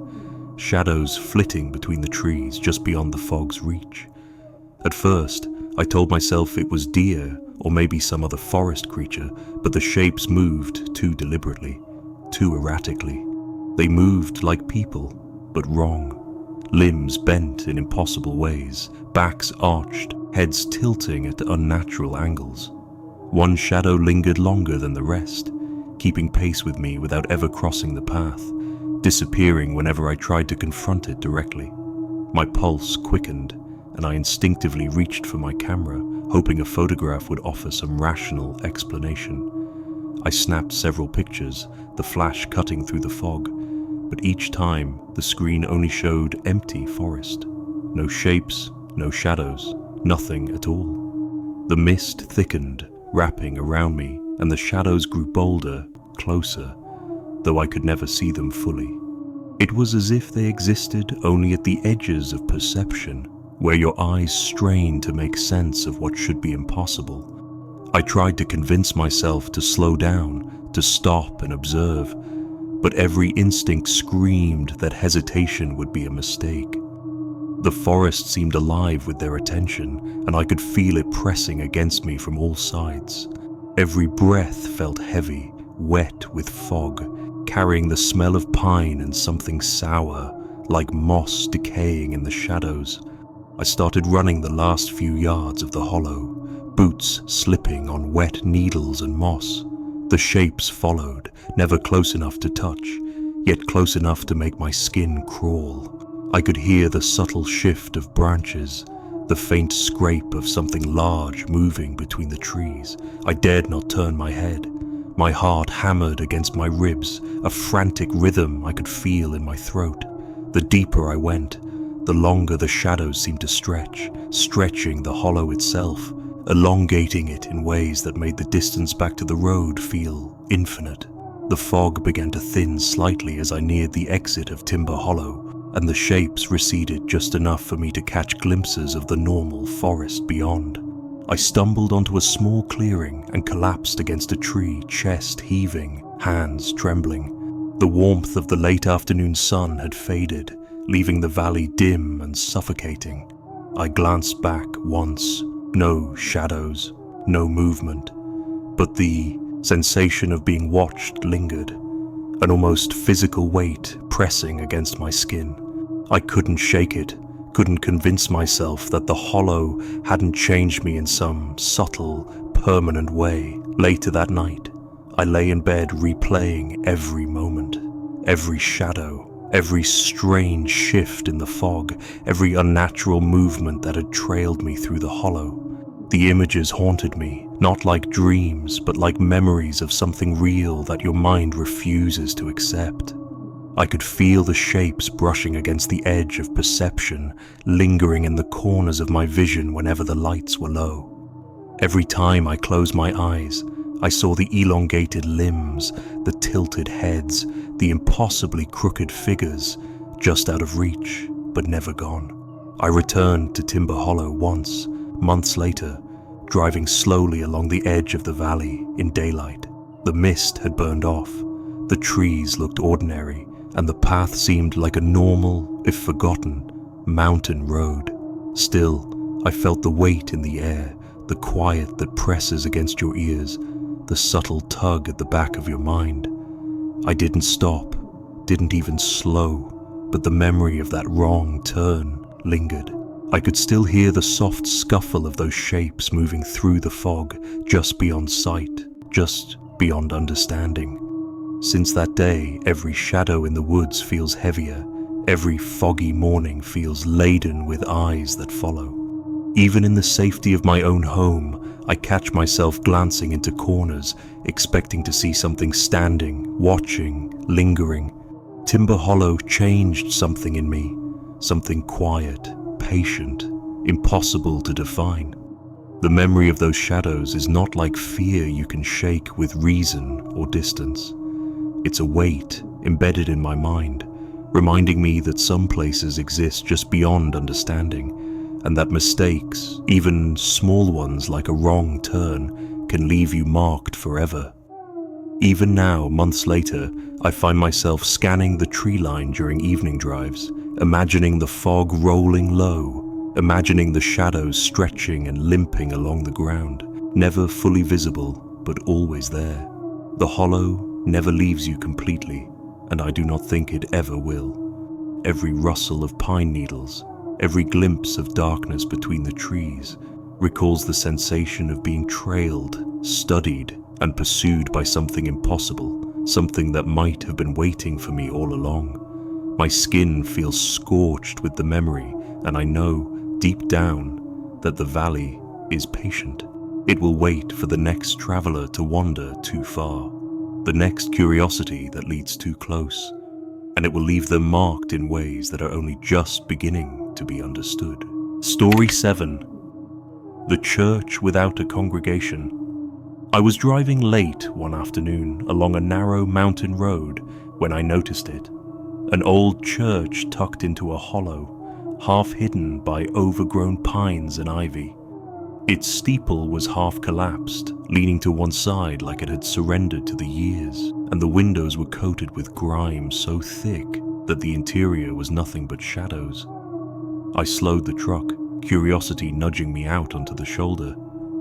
shadows flitting between the trees just beyond the fog's reach. At first, I told myself it was deer or maybe some other forest creature, but the shapes moved too deliberately, too erratically. They moved like people, but wrong. Limbs bent in impossible ways, backs arched, heads tilting at unnatural angles. One shadow lingered longer than the rest, keeping pace with me without ever crossing the path, disappearing whenever I tried to confront it directly. My pulse quickened, and I instinctively reached for my camera, hoping a photograph would offer some rational explanation. I snapped several pictures, the flash cutting through the fog, but each time the screen only showed empty forest. No shapes, no shadows, nothing at all. The mist thickened, wrapping around me, and the shadows grew bolder, closer, though I could never see them fully. It was as if they existed only at the edges of perception, where your eyes strain to make sense of what should be impossible. I tried to convince myself to slow down, to stop and observe, but every instinct screamed that hesitation would be a mistake. The forest seemed alive with their attention, and I could feel it pressing against me from all sides. Every breath felt heavy, wet with fog, carrying the smell of pine and something sour, like moss decaying in the shadows. I started running the last few yards of the hollow, boots slipping on wet needles and moss. The shapes followed, never close enough to touch, yet close enough to make my skin crawl. I could hear the subtle shift of branches, the faint scrape of something large moving between the trees. I dared not turn my head. My heart hammered against my ribs, a frantic rhythm I could feel in my throat. The deeper I went, the longer the shadows seemed to stretch, stretching the hollow itself, elongating it in ways that made the distance back to the road feel infinite. The fog began to thin slightly as I neared the exit of Timber Hollow, and the shapes receded just enough for me to catch glimpses of the normal forest beyond. I stumbled onto a small clearing and collapsed against a tree, chest heaving, hands trembling. The warmth of the late afternoon sun had faded, leaving the valley dim and suffocating. I glanced back once. No shadows, no movement, but the sensation of being watched lingered, an almost physical weight pressing against my skin. I couldn't shake it, couldn't convince myself that the hollow hadn't changed me in some subtle, permanent way. Later that night, I lay in bed replaying every moment, every shadow, every strange shift in the fog, every unnatural movement that had trailed me through the hollow. The images haunted me, not like dreams, but like memories of something real that your mind refuses to accept. I could feel the shapes brushing against the edge of perception, lingering in the corners of my vision whenever the lights were low. Every time I closed my eyes, I saw the elongated limbs, the tilted heads, the impossibly crooked figures just out of reach. but never gone. I returned to Timber Hollow once, months later, driving slowly along the edge of the valley in daylight. The mist had burned off, the trees looked ordinary, and the path seemed like a normal, if forgotten, mountain road. Still, I felt the weight in the air, the quiet that presses against your ears, the subtle tug at the back of your mind. I didn't stop, didn't even slow, but the memory of that wrong turn lingered. I could still hear the soft scuffle of those shapes moving through the fog, just beyond sight, just beyond understanding. Since that day, every shadow in the woods feels heavier, every foggy morning feels laden with eyes that follow. Even in the safety of my own home, I catch myself glancing into corners, expecting to see something standing, watching, lingering. Timber Hollow changed something in me, something quiet, patient, impossible to define. The memory of those shadows is not like fear you can shake with reason or distance. It's a weight embedded in my mind, reminding me that some places exist just beyond understanding, and that mistakes, even small ones like a wrong turn, can leave you marked forever. Even now, months later, I find myself scanning the tree line during evening drives, imagining the fog rolling low, imagining the shadows stretching and limping along the ground, never fully visible, but always there. The hollow never leaves you completely, and I do not think it ever will. Every rustle of pine needles, every glimpse of darkness between the trees, recalls the sensation of being trailed, studied, and pursued by something impossible, something that might have been waiting for me all along. My skin feels scorched with the memory, and I know, deep down, that the valley is patient. It will wait for the next traveler to wander too far, the next curiosity that leads too close, and it will leave them marked in ways that are only just beginning to be understood. Story 7. The Church Without a Congregation. I was driving late one afternoon along a narrow mountain road when I noticed it. An old church tucked into a hollow, half hidden by overgrown pines and ivy. Its steeple was half collapsed, leaning to one side like it had surrendered to the years, and the windows were coated with grime so thick that the interior was nothing but shadows. I slowed the truck, curiosity nudging me out onto the shoulder.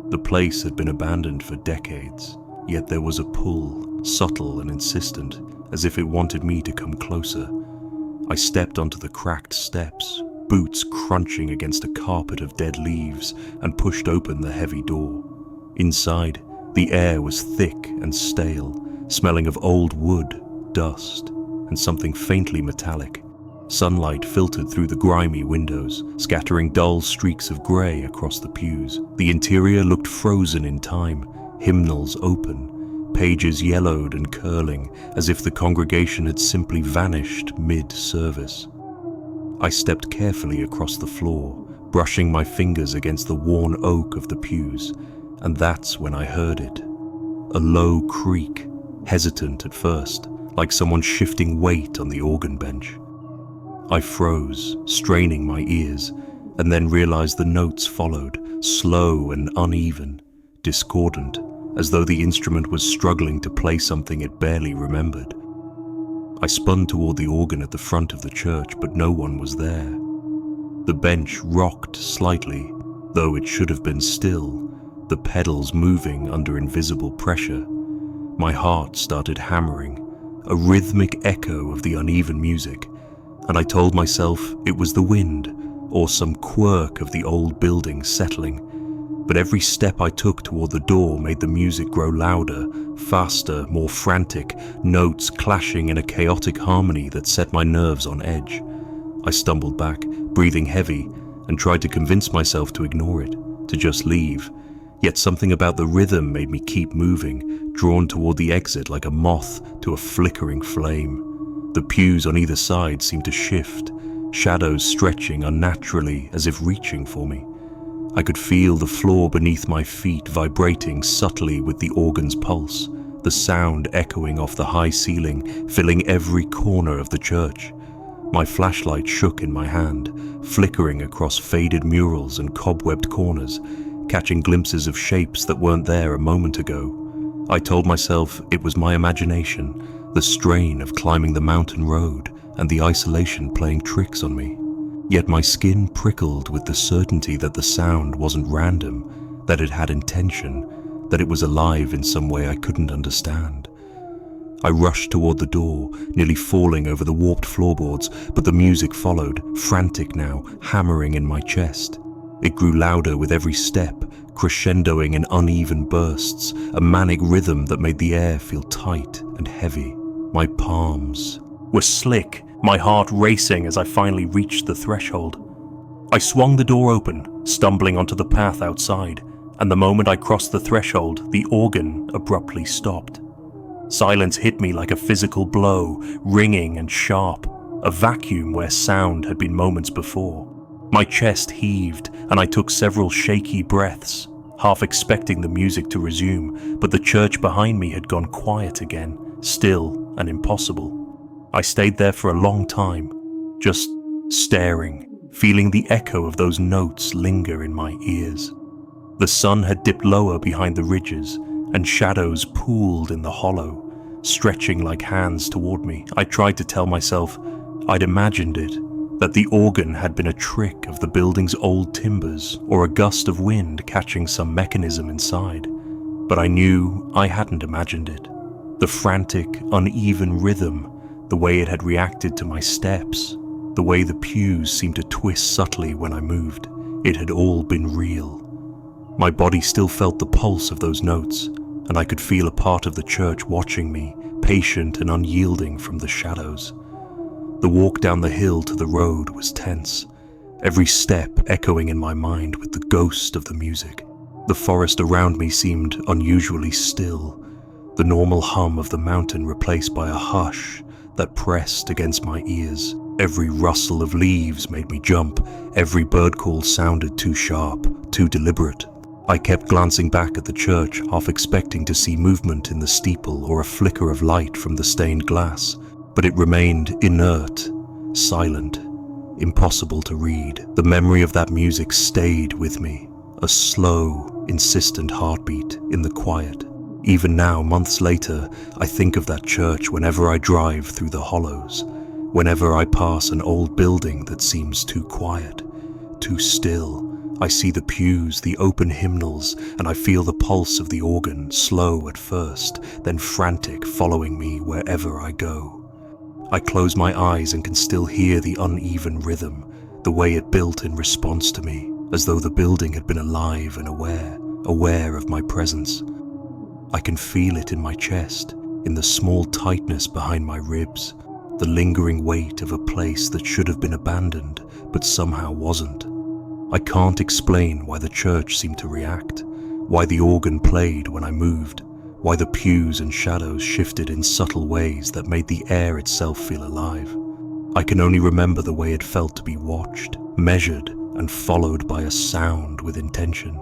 The place had been abandoned for decades, yet there was a pull, subtle and insistent, as if it wanted me to come closer. I stepped onto the cracked steps, boots crunching against a carpet of dead leaves, and pushed open the heavy door. Inside, the air was thick and stale, smelling of old wood, dust, and something faintly metallic. Sunlight filtered through the grimy windows, scattering dull streaks of grey across the pews. The interior looked frozen in time, hymnals open, pages yellowed and curling, as if the congregation had simply vanished mid-service. I stepped carefully across the floor, brushing my fingers against the worn oak of the pews, and that's when I heard it. A low creak, hesitant at first, like someone shifting weight on the organ bench. I froze, straining my ears, and then realized the notes followed, slow and uneven, discordant, as though the instrument was struggling to play something it barely remembered. I spun toward the organ at the front of the church, but no one was there. The bench rocked slightly, though it should have been still, the pedals moving under invisible pressure. My heart started hammering, a rhythmic echo of the uneven music, and I told myself it was the wind or some quirk of the old building settling. But every step I took toward the door made the music grow louder, faster, more frantic, notes clashing in a chaotic harmony that set my nerves on edge. I stumbled back, breathing heavy, and tried to convince myself to ignore it, to just leave. Yet something about the rhythm made me keep moving, drawn toward the exit like a moth to a flickering flame. The pews on either side seemed to shift, shadows stretching unnaturally as if reaching for me. I could feel the floor beneath my feet vibrating subtly with the organ's pulse, the sound echoing off the high ceiling, filling every corner of the church. My flashlight shook in my hand, flickering across faded murals and cobwebbed corners, catching glimpses of shapes that weren't there a moment ago. I told myself it was my imagination, the strain of climbing the mountain road and the isolation playing tricks on me. Yet my skin prickled with the certainty that the sound wasn't random, that it had intention, that it was alive in some way I couldn't understand. I rushed toward the door, nearly falling over the warped floorboards, but the music followed, frantic now, hammering in my chest. It grew louder with every step, crescendoing in uneven bursts, a manic rhythm that made the air feel tight and heavy. My palms were slick, my heart racing as I finally reached the threshold. I swung the door open, stumbling onto the path outside, and the moment I crossed the threshold, the organ abruptly stopped. Silence hit me like a physical blow, ringing and sharp, a vacuum where sound had been moments before. My chest heaved, and I took several shaky breaths, half expecting the music to resume, but the church behind me had gone quiet again, still and impossible. I stayed there for a long time, just staring, feeling the echo of those notes linger in my ears. The sun had dipped lower behind the ridges, and shadows pooled in the hollow, stretching like hands toward me. I tried to tell myself I'd imagined it, that the organ had been a trick of the building's old timbers or a gust of wind catching some mechanism inside. But I knew I hadn't imagined it. The frantic, uneven rhythm, the way it had reacted to my steps, the way the pews seemed to twist subtly when I moved, it had all been real. My body still felt the pulse of those notes, and I could feel a part of the church watching me, patient and unyielding from the shadows. The walk down the hill to the road was tense, every step echoing in my mind with the ghost of the music. The forest around me seemed unusually still, the normal hum of the mountain replaced by a hush that pressed against my ears. Every rustle of leaves made me jump, every bird call sounded too sharp, too deliberate. I kept glancing back at the church, half expecting to see movement in the steeple or a flicker of light from the stained glass, but it remained inert, silent, impossible to read. The memory of that music stayed with me, a slow, insistent heartbeat in the quiet. Even now, months later, I think of that church whenever I drive through the hollows, whenever I pass an old building that seems too quiet, too still. I see the pews, the open hymnals, and I feel the pulse of the organ, slow at first, then frantic, following me wherever I go. I close my eyes and can still hear the uneven rhythm, the way it built in response to me, as though the building had been alive and aware of my presence. I can feel it in my chest, in the small tightness behind my ribs, the lingering weight of a place that should have been abandoned, but somehow wasn't. I can't explain why the church seemed to react, why the organ played when I moved, why the pews and shadows shifted in subtle ways that made the air itself feel alive. I can only remember the way it felt to be watched, measured, and followed by a sound with intention.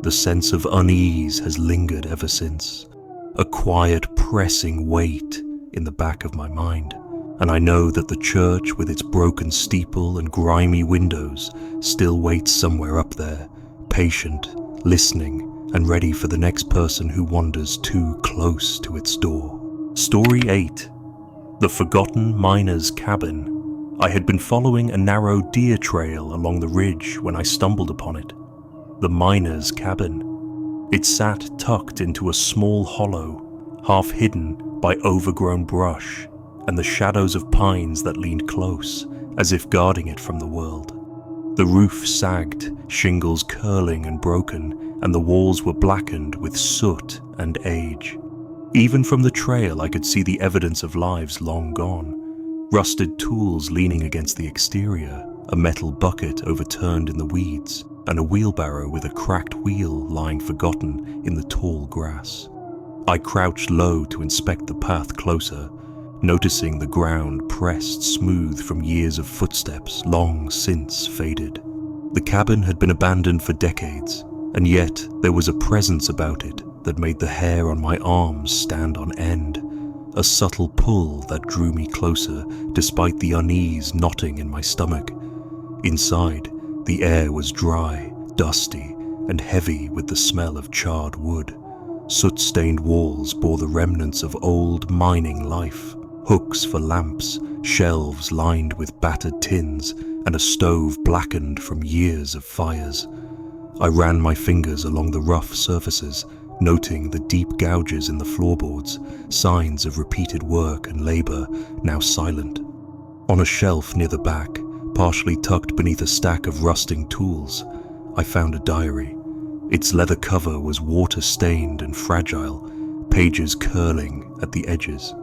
The sense of unease has lingered ever since, a quiet pressing weight in the back of my mind. And I know that the church with its broken steeple and grimy windows still waits somewhere up there, patient, listening, and ready for the next person who wanders too close to its door. Story 8. The Forgotten Miner's Cabin. I had been following a narrow deer trail along the ridge when I stumbled upon it. The miner's cabin. It sat tucked into a small hollow, half hidden by overgrown brush and the shadows of pines that leaned close, as if guarding it from the world. The roof sagged, shingles curling and broken, and the walls were blackened with soot and age. Even from the trail I could see the evidence of lives long gone. Rusted tools leaning against the exterior, a metal bucket overturned in the weeds, and a wheelbarrow with a cracked wheel lying forgotten in the tall grass. I crouched low to inspect the path closer, noticing the ground pressed smooth from years of footsteps long since faded. The cabin had been abandoned for decades, and yet there was a presence about it that made the hair on my arms stand on end, a subtle pull that drew me closer despite the unease knotting in my stomach. Inside, the air was dry, dusty, and heavy with the smell of charred wood. Soot-stained walls bore the remnants of old mining life. Hooks for lamps, shelves lined with battered tins, and a stove blackened from years of fires. I ran my fingers along the rough surfaces, noting the deep gouges in the floorboards, signs of repeated work and labor, now silent. On a shelf near the back, partially tucked beneath a stack of rusting tools, I found a diary. Its leather cover was water-stained and fragile, pages curling at the edges.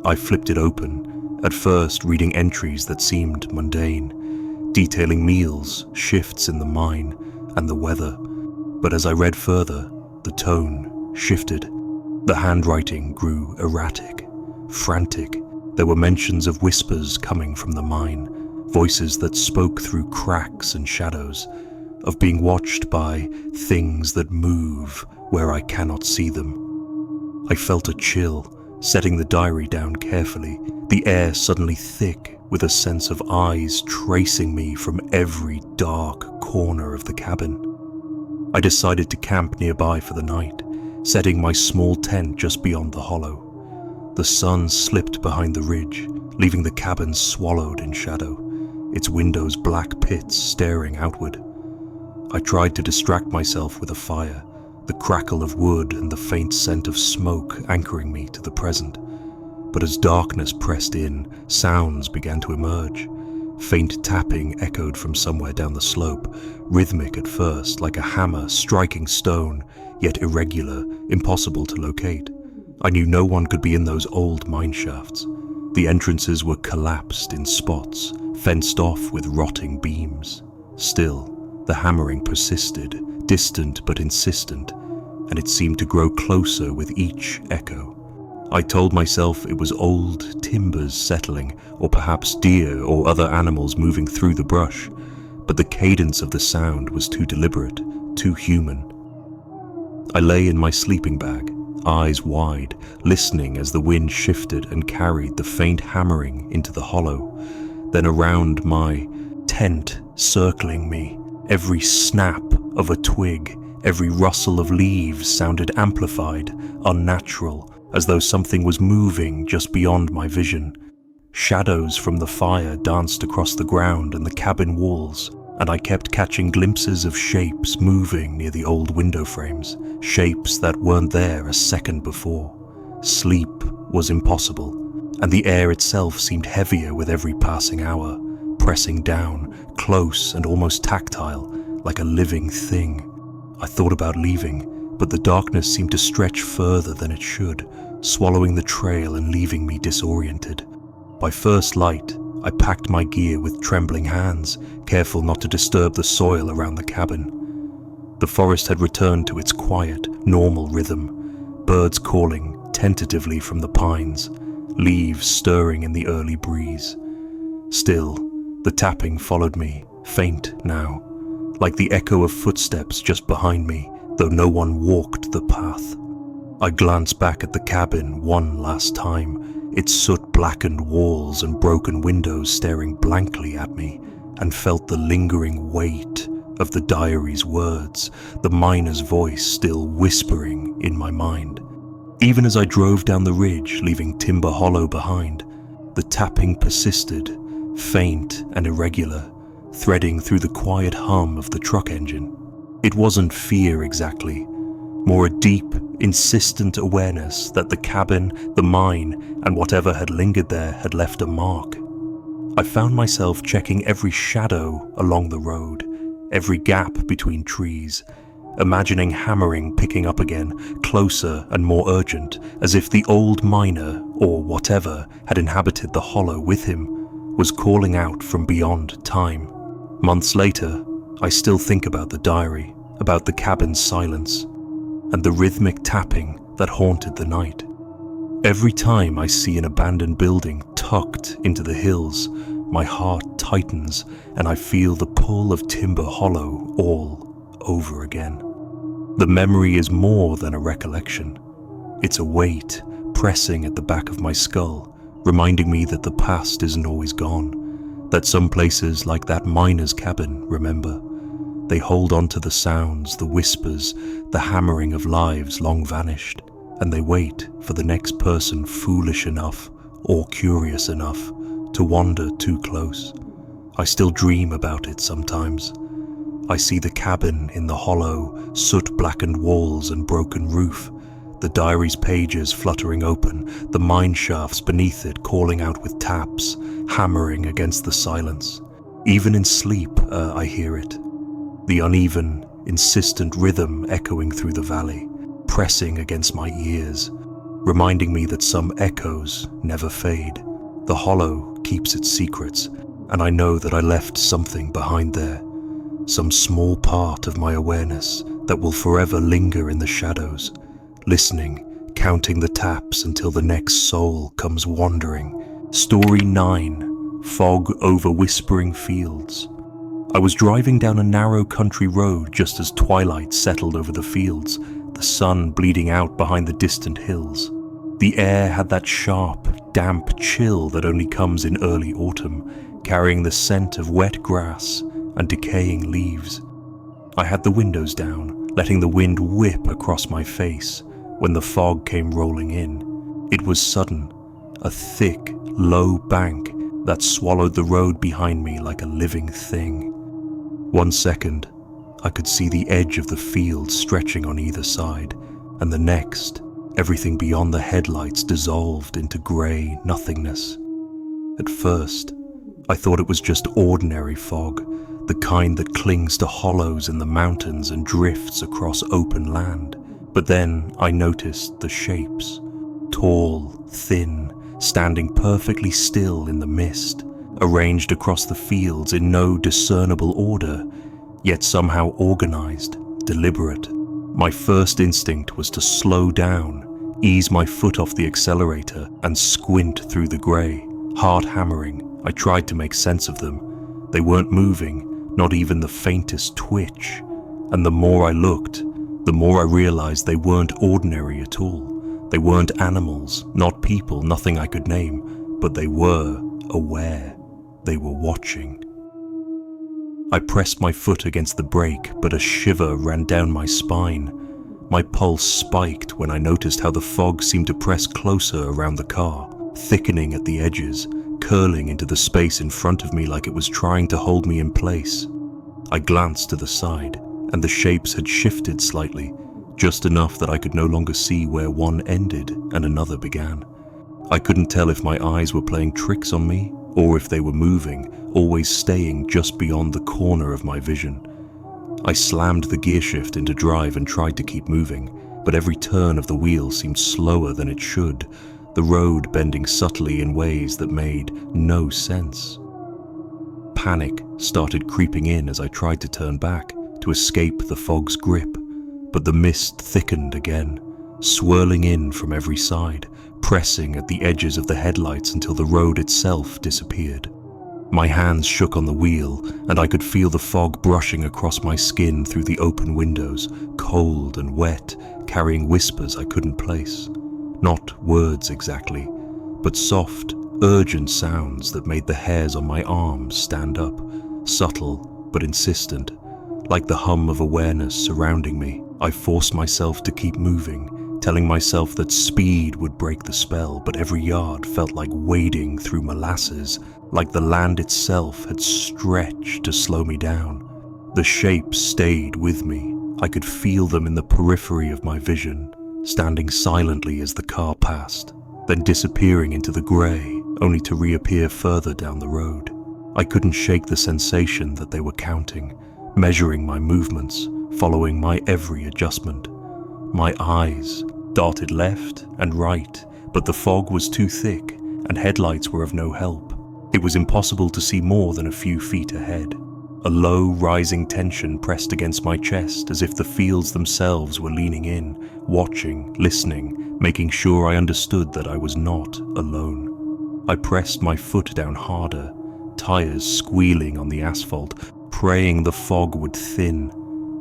I flipped it open, at first reading entries that seemed mundane, detailing meals, shifts in the mine, and the weather. But as I read further, the tone shifted. The handwriting grew erratic, frantic. There were mentions of whispers coming from the mine, voices that spoke through cracks and shadows, of being watched by things that move where I cannot see them. I felt a chill, setting the diary down carefully, the air suddenly thick with a sense of eyes tracing me from every dark corner of the cabin. I decided to camp nearby for the night, setting my small tent just beyond the hollow. The sun slipped behind the ridge, leaving the cabin swallowed in shadow, its windows black pits staring outward. I tried to distract myself with a fire, the crackle of wood and the faint scent of smoke anchoring me to the present. But as darkness pressed in, sounds began to emerge. Faint tapping echoed from somewhere down the slope, rhythmic at first, like a hammer striking stone, yet irregular, impossible to locate. I knew no one could be in those old mine shafts. The entrances were collapsed in spots, fenced off with rotting beams. Still, the hammering persisted, distant but insistent, and it seemed to grow closer with each echo. I told myself it was old timbers settling, or perhaps deer or other animals moving through the brush, but the cadence of the sound was too deliberate, too human. I lay in my sleeping bag, eyes wide, listening as the wind shifted and carried the faint hammering into the hollow, then around my tent circling me. Every snap of a twig, every rustle of leaves sounded amplified, unnatural, as though something was moving just beyond my vision. Shadows from the fire danced across the ground and the cabin walls, and I kept catching glimpses of shapes moving near the old window frames, shapes that weren't there a second before. Sleep was impossible, and the air itself seemed heavier with every passing hour, pressing down, close and almost tactile, like a living thing. I thought about leaving, but the darkness seemed to stretch further than it should, swallowing the trail and leaving me disoriented. By first light, I packed my gear with trembling hands, careful not to disturb the soil around the cabin. The forest had returned to its quiet, normal rhythm, birds calling tentatively from the pines, leaves stirring in the early breeze. Still, the tapping followed me, faint now, like the echo of footsteps just behind me, though no one walked the path. I glanced back at the cabin one last time, its soot-blackened walls and broken windows staring blankly at me, and felt the lingering weight of the diary's words, the miner's voice still whispering in my mind. Even as I drove down the ridge, leaving Timber Hollow behind, the tapping persisted, faint and irregular, threading through the quiet hum of the truck engine. It wasn't fear exactly, more a deep, insistent awareness that the cabin, the mine, and whatever had lingered there had left a mark. I found myself checking every shadow along the road, every gap between trees, imagining hammering picking up again, closer and more urgent, as if the old miner, or whatever, had inhabited the hollow with him, was calling out from beyond time. Months later, I still think about the diary, about the cabin's silence, and the rhythmic tapping that haunted the night. Every time I see an abandoned building tucked into the hills, my heart tightens and I feel the pull of Timber Hollow all over again. The memory is more than a recollection. It's a weight pressing at the back of my skull, reminding me that the past isn't always gone, that some places like that miner's cabin, remember, they hold on to the sounds, the whispers, the hammering of lives long vanished, and they wait for the next person foolish enough or curious enough to wander too close. I still dream about it sometimes. I see the cabin in the hollow, soot-blackened walls and broken roof, the diary's pages fluttering open, the mine shafts beneath it calling out with taps, hammering against the silence. Even in sleep, I hear it. The uneven, insistent rhythm echoing through the valley, pressing against my ears, reminding me that some echoes never fade. The hollow keeps its secrets, and I know that I left something behind there, some small part of my awareness that will forever linger in the shadows, listening, counting the taps until the next soul comes wandering. Story 9, Fog over Whispering Fields. I was driving down a narrow country road just as twilight settled over the fields, the sun bleeding out behind the distant hills. The air had that sharp, damp chill that only comes in early autumn, carrying the scent of wet grass and decaying leaves. I had the windows down, letting the wind whip across my face when the fog came rolling in. It was sudden, a thick, low bank that swallowed the road behind me like a living thing. 1 second, I could see the edge of the field stretching on either side, and the next, everything beyond the headlights dissolved into grey nothingness. At first, I thought it was just ordinary fog, the kind that clings to hollows in the mountains and drifts across open land. But then I noticed the shapes, tall, thin, standing perfectly still in the mist, arranged across the fields in no discernible order, yet somehow organized, deliberate. My first instinct was to slow down, ease my foot off the accelerator, and squint through the grey. Hard hammering, I tried to make sense of them. They weren't moving, not even the faintest twitch. And the more I looked, the more I realized they weren't ordinary at all. They weren't animals, not people, nothing I could name, but they were aware. They were watching. I pressed my foot against the brake, but a shiver ran down my spine. My pulse spiked when I noticed how the fog seemed to press closer around the car, thickening at the edges, curling into the space in front of me like it was trying to hold me in place. I glanced to the side, and the shapes had shifted slightly, just enough that I could no longer see where one ended and another began. I couldn't tell if my eyes were playing tricks on me, or if they were moving, always staying just beyond the corner of my vision. I slammed the gear shift into drive and tried to keep moving, but every turn of the wheel seemed slower than it should, the road bending subtly in ways that made no sense. Panic started creeping in as I tried to turn back, to escape the fog's grip, but the mist thickened again, swirling in from every side, pressing at the edges of the headlights until the road itself disappeared. My hands shook on the wheel, and I could feel the fog brushing across my skin through the open windows, cold and wet, carrying whispers I couldn't place. Not words exactly, but soft, urgent sounds that made the hairs on my arms stand up, subtle but insistent, like the hum of awareness surrounding me. I forced myself to keep moving, telling myself that speed would break the spell, but every yard felt like wading through molasses, like the land itself had stretched to slow me down. The shapes stayed with me. I could feel them in the periphery of my vision, standing silently as the car passed, then disappearing into the grey, only to reappear further down the road. I couldn't shake the sensation that they were counting, measuring my movements, following my every adjustment. My eyes darted left and right, but the fog was too thick, and headlights were of no help. It was impossible to see more than a few feet ahead. A low, rising tension pressed against my chest as if the fields themselves were leaning in, watching, listening, making sure I understood that I was not alone. I pressed my foot down harder, tires squealing on the asphalt, praying the fog would thin,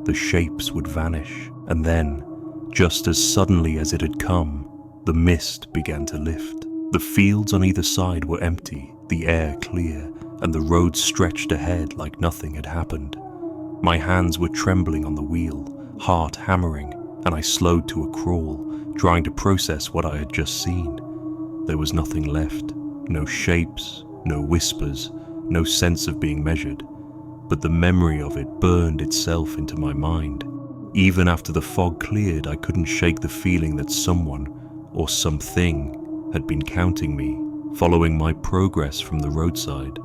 the shapes would vanish, and then, just as suddenly as it had come, The mist began to lift. The fields on either side were empty, the air clear, and the road stretched ahead like nothing had happened. My hands were trembling on the wheel, heart hammering, and I slowed to a crawl, trying to process what I had just seen. There was nothing left, no shapes, no whispers, no sense of being measured, but the memory of it burned itself into my mind. Even after the fog cleared, I couldn't shake the feeling that someone, or something, had been counting me, following my progress from the roadside.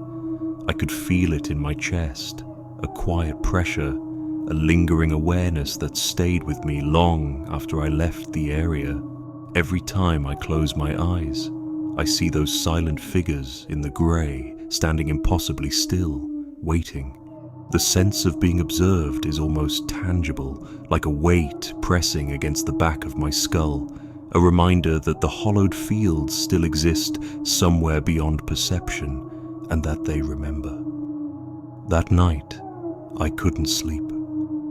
I could feel it in my chest, a quiet pressure, a lingering awareness that stayed with me long after I left the area. Every time I close my eyes, I see those silent figures in the grey, standing impossibly still, waiting. The sense of being observed is almost tangible, like a weight pressing against the back of my skull, a reminder that the hollowed fields still exist somewhere beyond perception, and that they remember. That night, I couldn't sleep.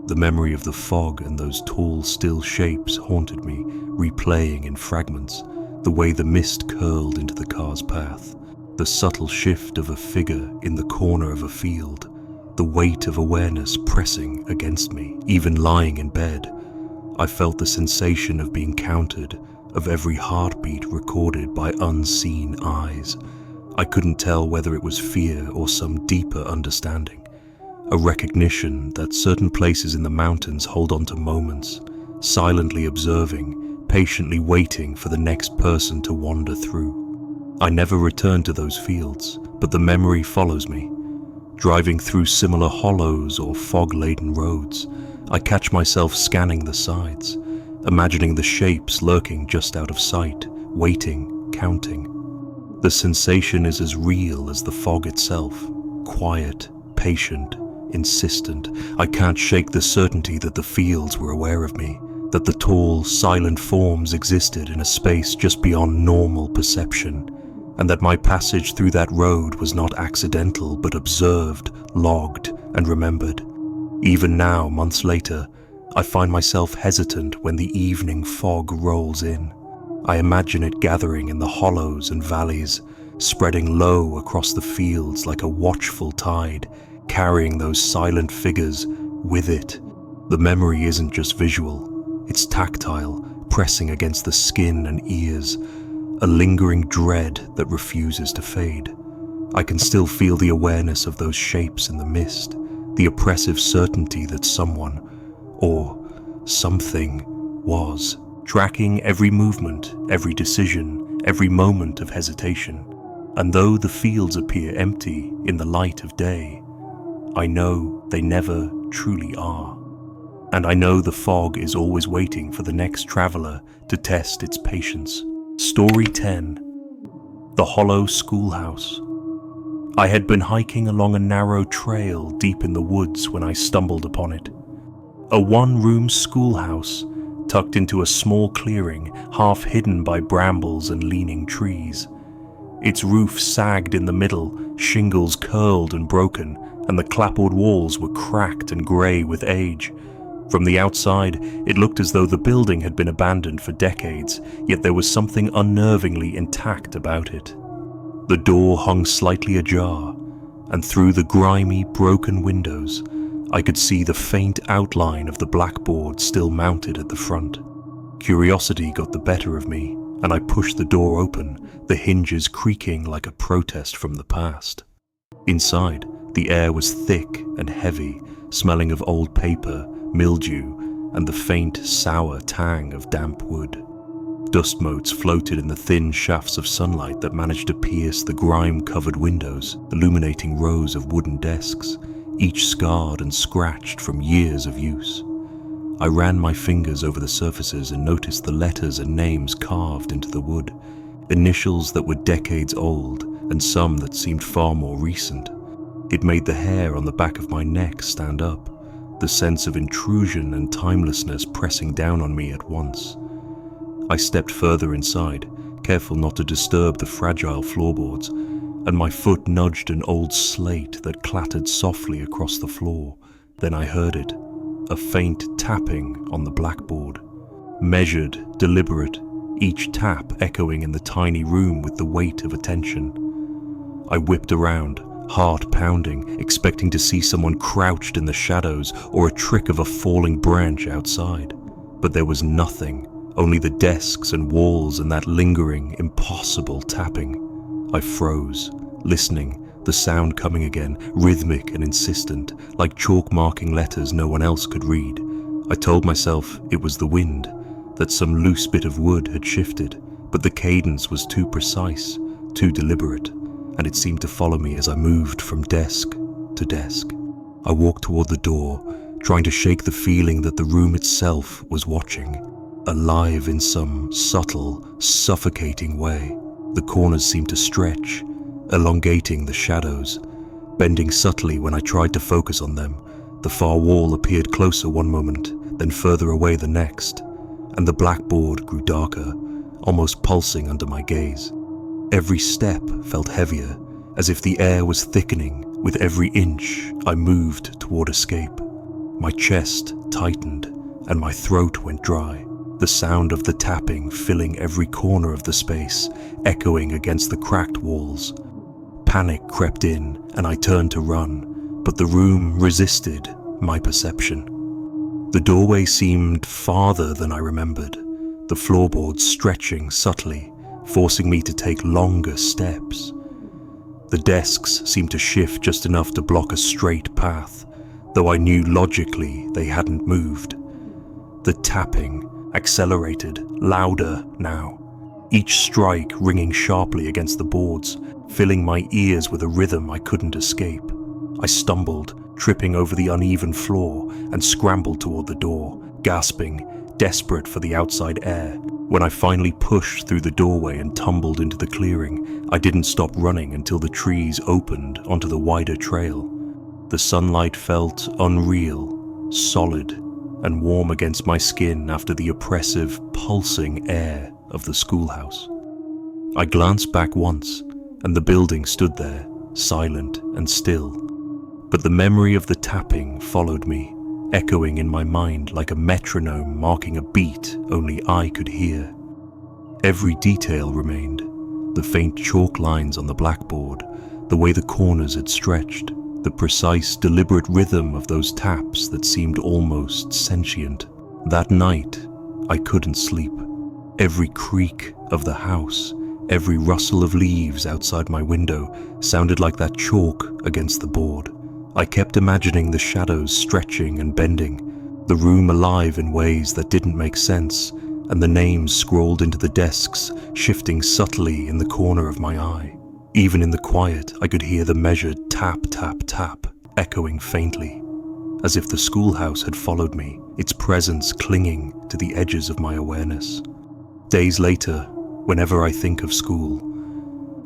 The memory of the fog and those tall, still shapes haunted me, replaying in fragments, the way the mist curled into the car's path, the subtle shift of a figure in the corner of a field, the weight of awareness pressing against me, even lying in bed. I felt the sensation of being counted, of every heartbeat recorded by unseen eyes. I couldn't tell whether it was fear or some deeper understanding, a recognition that certain places in the mountains hold on to moments, silently observing, patiently waiting for the next person to wander through. I never returned to those fields, but the memory follows me. Driving through similar hollows or fog-laden roads, I catch myself scanning the sides, imagining the shapes lurking just out of sight, waiting, counting. The sensation is as real as the fog itself, quiet, patient, insistent. I can't shake the certainty that the fields were aware of me, that the tall, silent forms existed in a space just beyond normal perception, and that my passage through that road was not accidental but observed, logged, and remembered. Even now, months later, I find myself hesitant when the evening fog rolls in. I imagine it gathering in the hollows and valleys, spreading low across the fields like a watchful tide, carrying those silent figures with it. The memory isn't just visual, it's tactile, pressing against the skin and ears, a lingering dread that refuses to fade. I can still feel the awareness of those shapes in the mist, the oppressive certainty that someone, or something, was tracking every movement, every decision, every moment of hesitation. And though the fields appear empty in the light of day, I know they never truly are. And I know the fog is always waiting for the next traveler to test its patience. Story 10. The Hollow Schoolhouse. I had been hiking along a narrow trail deep in the woods when I stumbled upon it. A one-room schoolhouse tucked into a small clearing, half hidden by brambles and leaning trees. Its roof sagged in the middle, shingles curled and broken, and the clapboard walls were cracked and grey with age. From the outside, it looked as though the building had been abandoned for decades, yet there was something unnervingly intact about it. The door hung slightly ajar, and through the grimy, broken windows, I could see the faint outline of the blackboard still mounted at the front. Curiosity got the better of me, and I pushed the door open, the hinges creaking like a protest from the past. Inside, the air was thick and heavy, smelling of old paper, mildew, and the faint, sour tang of damp wood. Dust motes floated in the thin shafts of sunlight that managed to pierce the grime-covered windows, illuminating rows of wooden desks, each scarred and scratched from years of use. I ran my fingers over the surfaces and noticed the letters and names carved into the wood, initials that were decades old and some that seemed far more recent. It made the hair on the back of my neck stand up, the sense of intrusion and timelessness pressing down on me at once. I stepped further inside, careful not to disturb the fragile floorboards, and my foot nudged an old slate that clattered softly across the floor. Then I heard it, a faint tapping on the blackboard. Measured, deliberate, each tap echoing in the tiny room with the weight of attention. I whipped around, heart pounding, expecting to see someone crouched in the shadows or a trick of a falling branch outside. But there was nothing, only the desks and walls and that lingering, impossible tapping. I froze, listening, the sound coming again, rhythmic and insistent, like chalk marking letters no one else could read. I told myself it was the wind, that some loose bit of wood had shifted, but the cadence was too precise, too deliberate, and it seemed to follow me as I moved from desk to desk. I walked toward the door, trying to shake the feeling that the room itself was watching, alive in some subtle, suffocating way. The corners seemed to stretch, elongating the shadows, bending subtly when I tried to focus on them. The far wall appeared closer one moment, then further away the next, and the blackboard grew darker, almost pulsing under my gaze. Every step felt heavier, as if the air was thickening with every inch I moved toward escape. My chest tightened, and my throat went dry, the sound of the tapping filling every corner of the space, echoing against the cracked walls. Panic crept in, and I turned to run, but the room resisted my perception. The doorway seemed farther than I remembered, the floorboards stretching subtly, forcing me to take longer steps. The desks seemed to shift just enough to block a straight path, though I knew logically they hadn't moved. The tapping accelerated, louder now, each strike ringing sharply against the boards, filling my ears with a rhythm I couldn't escape. I stumbled, tripping over the uneven floor, and scrambled toward the door, gasping, desperate for the outside air. When I finally pushed through the doorway and tumbled into the clearing, I didn't stop running until the trees opened onto the wider trail. The sunlight felt unreal, solid, and warm against my skin after the oppressive, pulsing air of the schoolhouse. I glanced back once, and the building stood there, silent and still. But the memory of the tapping followed me, echoing in my mind like a metronome marking a beat only I could hear. Every detail remained, the faint chalk lines on the blackboard, the way the corners had stretched, the precise, deliberate rhythm of those taps that seemed almost sentient. That night, I couldn't sleep. Every creak of the house, every rustle of leaves outside my window sounded like that chalk against the board. I kept imagining the shadows stretching and bending, the room alive in ways that didn't make sense, and the names scrawled into the desks shifting subtly in the corner of my eye. Even in the quiet, I could hear the measured tap, tap, tap, echoing faintly, as if the schoolhouse had followed me, its presence clinging to the edges of my awareness. Days later, whenever I think of school,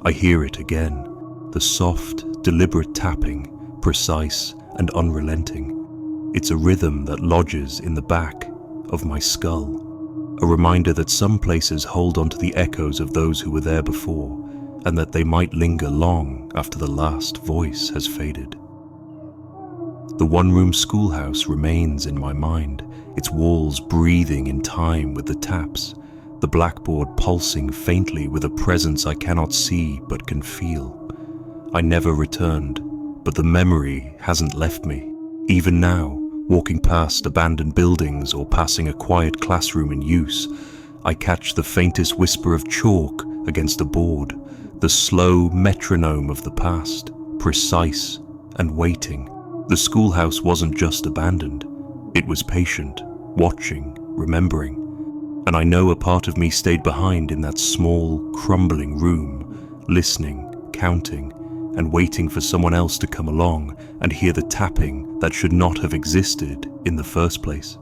I hear it again, the soft, deliberate tapping, precise and unrelenting. It's a rhythm that lodges in the back of my skull, a reminder that some places hold onto the echoes of those who were there before, and that they might linger long after the last voice has faded. The one-room schoolhouse remains in my mind, its walls breathing in time with the taps, the blackboard pulsing faintly with a presence I cannot see but can feel. I never returned, but the memory hasn't left me. Even now, walking past abandoned buildings or passing a quiet classroom in use, I catch the faintest whisper of chalk against a board, the slow metronome of the past, precise and waiting. The schoolhouse wasn't just abandoned, it was patient, watching, remembering. And I know a part of me stayed behind in that small, crumbling room, listening, counting, and waiting for someone else to come along and hear the tapping that should not have existed in the first place.